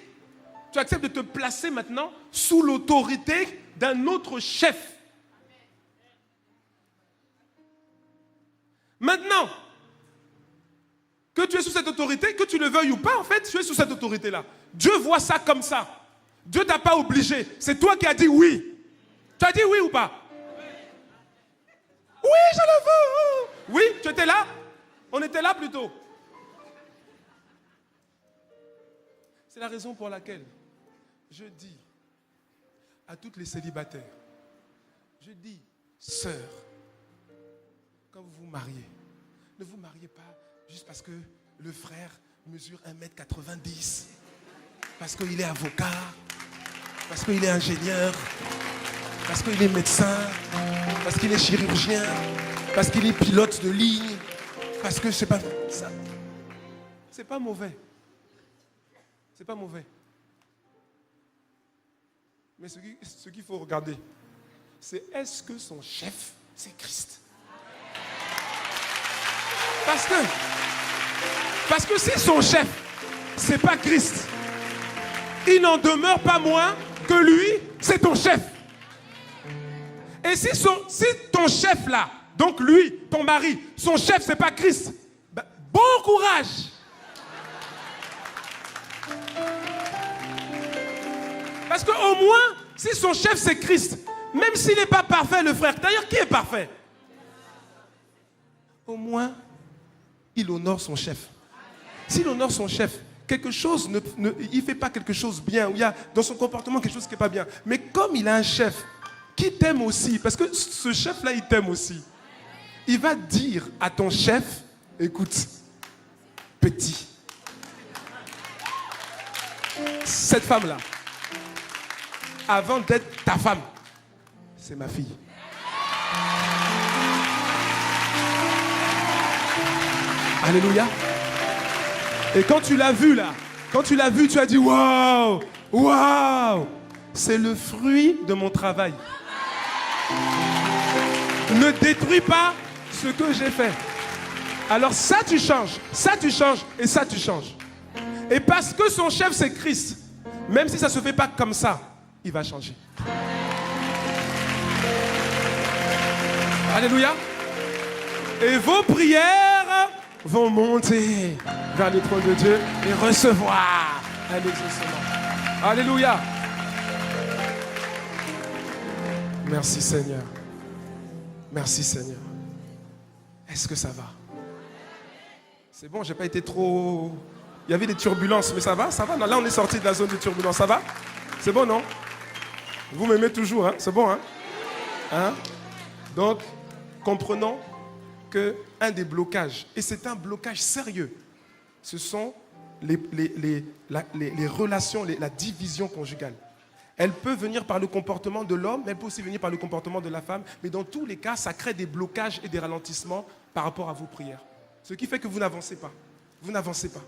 maintenant sous l'autorité d'un autre chef. Maintenant, que tu es sous cette autorité, que tu le veuilles ou pas, en fait, tu es sous cette autorité-là. Dieu voit ça comme ça. Dieu ne t'a pas obligé. C'est toi qui as dit oui. Tu as dit oui ou pas? Oui, je le veux. Oui, tu étais là? On était là plutôt. C'est la raison pour laquelle je dis à toutes les célibataires, je dis, sœurs, quand vous vous mariez, ne vous mariez pas juste parce que le frère mesure 1m90, parce qu'il est avocat, parce qu'il est ingénieur, parce qu'il est médecin, parce qu'il est chirurgien, parce qu'il est pilote de ligne, parce que c'est pas ça. C'est pas mauvais. C'est pas mauvais. Mais ce qu'il faut regarder, c'est est-ce que son chef, c'est Christ? Parce que si son chef, c'est pas Christ, il n'en demeure pas moins que lui, c'est ton chef. Et si ton chef là, donc lui, ton mari, son chef, c'est pas Christ, ben, bon courage. Parce qu'au moins, si son chef c'est Christ, même s'il n'est pas parfait, le frère, d'ailleurs, qui est parfait? Au moins, il honore son chef. S'il honore son chef, quelque chose il ne fait pas quelque chose bien, ou il y a dans son comportement quelque chose qui n'est pas bien. Mais comme il a un chef qui t'aime aussi, parce que ce chef-là, il t'aime aussi, il va dire à ton chef, écoute, petit, cette femme-là, avant d'être ta femme, c'est ma fille. Alléluia. Et quand tu l'as vu là, tu as dit waouh, waouh, c'est le fruit de mon travail. Ne détruis pas ce que j'ai fait. Alors ça tu changes et ça tu changes. Et parce que son chef c'est Christ, même si ça ne se fait pas comme ça, il va changer. Alléluia. Et vos prières vont monter vers le trône de Dieu et recevoir un exaucement. Alléluia. Merci Seigneur. Merci Seigneur. Est-ce que ça va? C'est bon, j'ai pas été trop... Il y avait des turbulences, mais ça va? Non, là, on est sorti de la zone de turbulence. Ça va? C'est bon, non? Vous m'aimez toujours, hein? C'est bon, hein? Hein? Donc, comprenons qu'un des blocages, et c'est un blocage sérieux, ce sont les relations, la division conjugale. Elle peut venir par le comportement de l'homme, mais elle peut aussi venir par le comportement de la femme. Mais dans tous les cas, ça crée des blocages et des ralentissements par rapport à vos prières. Ce qui fait que vous n'avancez pas. Vous n'avancez pas.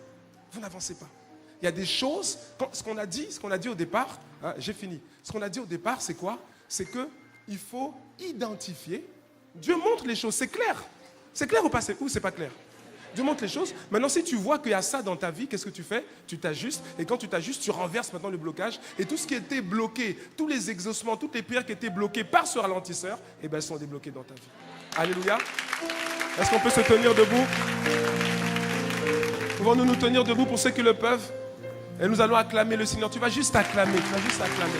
Vous n'avancez pas. Il y a des choses, ce qu'on a dit au départ, hein, j'ai fini. Ce qu'on a dit au départ, c'est quoi? C'est qu'il faut identifier. Dieu montre les choses, c'est clair. C'est clair ou pas? C'est pas clair? Dieu montre les choses. Maintenant, si tu vois qu'il y a ça dans ta vie, qu'est-ce que tu fais? Tu t'ajustes. Et quand tu t'ajustes, tu renverses maintenant le blocage. Et tout ce qui était bloqué, tous les exaucements, toutes les prières qui étaient bloquées par ce ralentisseur, eh bien, elles sont débloquées dans ta vie. Alléluia. Est-ce qu'on peut se tenir debout? Pouvons-nous nous tenir debout pour ceux qui le peuvent? Et nous allons acclamer le Seigneur. Tu vas juste acclamer. Tu vas juste acclamer.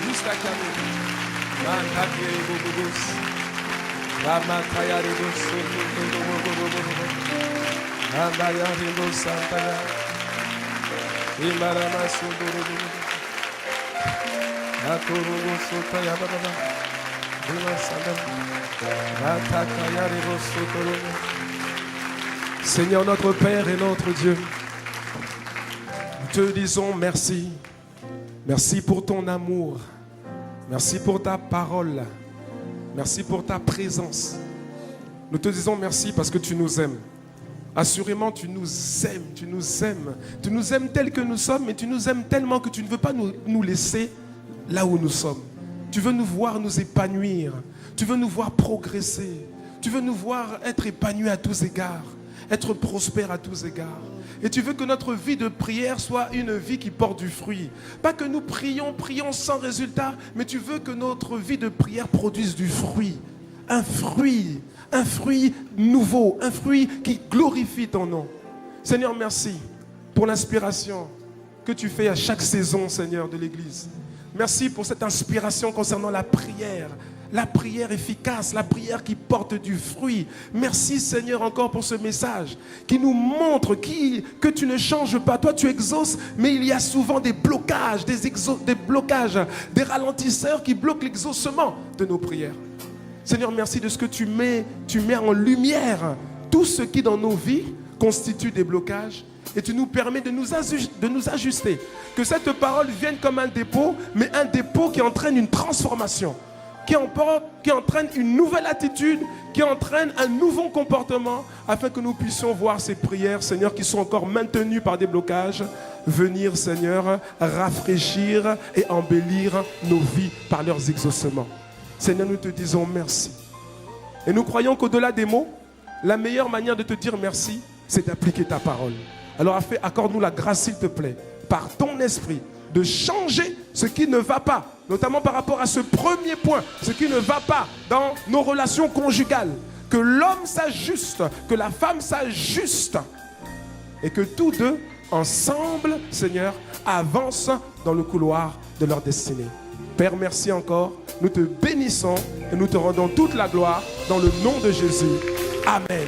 Juste acclamer. Seigneur notre Père et notre Dieu, nous te disons merci. Merci pour ton amour. Merci pour ta parole. Merci pour ta présence. Nous te disons merci parce que tu nous aimes. Assurément, tu nous aimes, tu nous aimes. Tu nous aimes tels que nous sommes, mais tu nous aimes tellement que tu ne veux pas nous laisser là où nous sommes. Tu veux nous voir nous épanouir. Tu veux nous voir progresser. Tu veux nous voir être épanouis à tous égards, être prospères à tous égards. Et tu veux que notre vie de prière soit une vie qui porte du fruit. Pas que nous prions sans résultat, mais tu veux que notre vie de prière produise du fruit. Un fruit nouveau, un fruit qui glorifie ton nom. Seigneur, merci pour l'inspiration que tu fais à chaque saison, Seigneur, de l'Église. Merci pour cette inspiration concernant la prière efficace, la prière qui porte du fruit. Merci Seigneur encore pour ce message qui nous montre que tu ne changes pas. Toi tu exauces, mais il y a souvent des blocages, des ralentisseurs qui bloquent l'exaucement de nos prières. Seigneur, merci de ce que tu mets en lumière tout ce qui dans nos vies constitue des blocages. Et tu nous permets de nous ajuster. Que cette parole vienne comme un dépôt, mais un dépôt qui entraîne une transformation, qui entraîne une nouvelle attitude, qui entraîne un nouveau comportement, afin que nous puissions voir ces prières, Seigneur, qui sont encore maintenues par des blocages, venir, Seigneur, rafraîchir et embellir nos vies par leurs exaucements. Seigneur, nous te disons merci. Et nous croyons qu'au-delà des mots, la meilleure manière de te dire merci, c'est d'appliquer ta parole. Alors accorde-nous la grâce, s'il te plaît, par ton esprit, de changer ce qui ne va pas, notamment par rapport à ce premier point, ce qui ne va pas dans nos relations conjugales. Que l'homme s'ajuste, que la femme s'ajuste, et que tous deux, ensemble, Seigneur, avancent dans le couloir de leur destinée. Père, merci encore. Nous te bénissons et nous te rendons toute la gloire dans le nom de Jésus. Amen.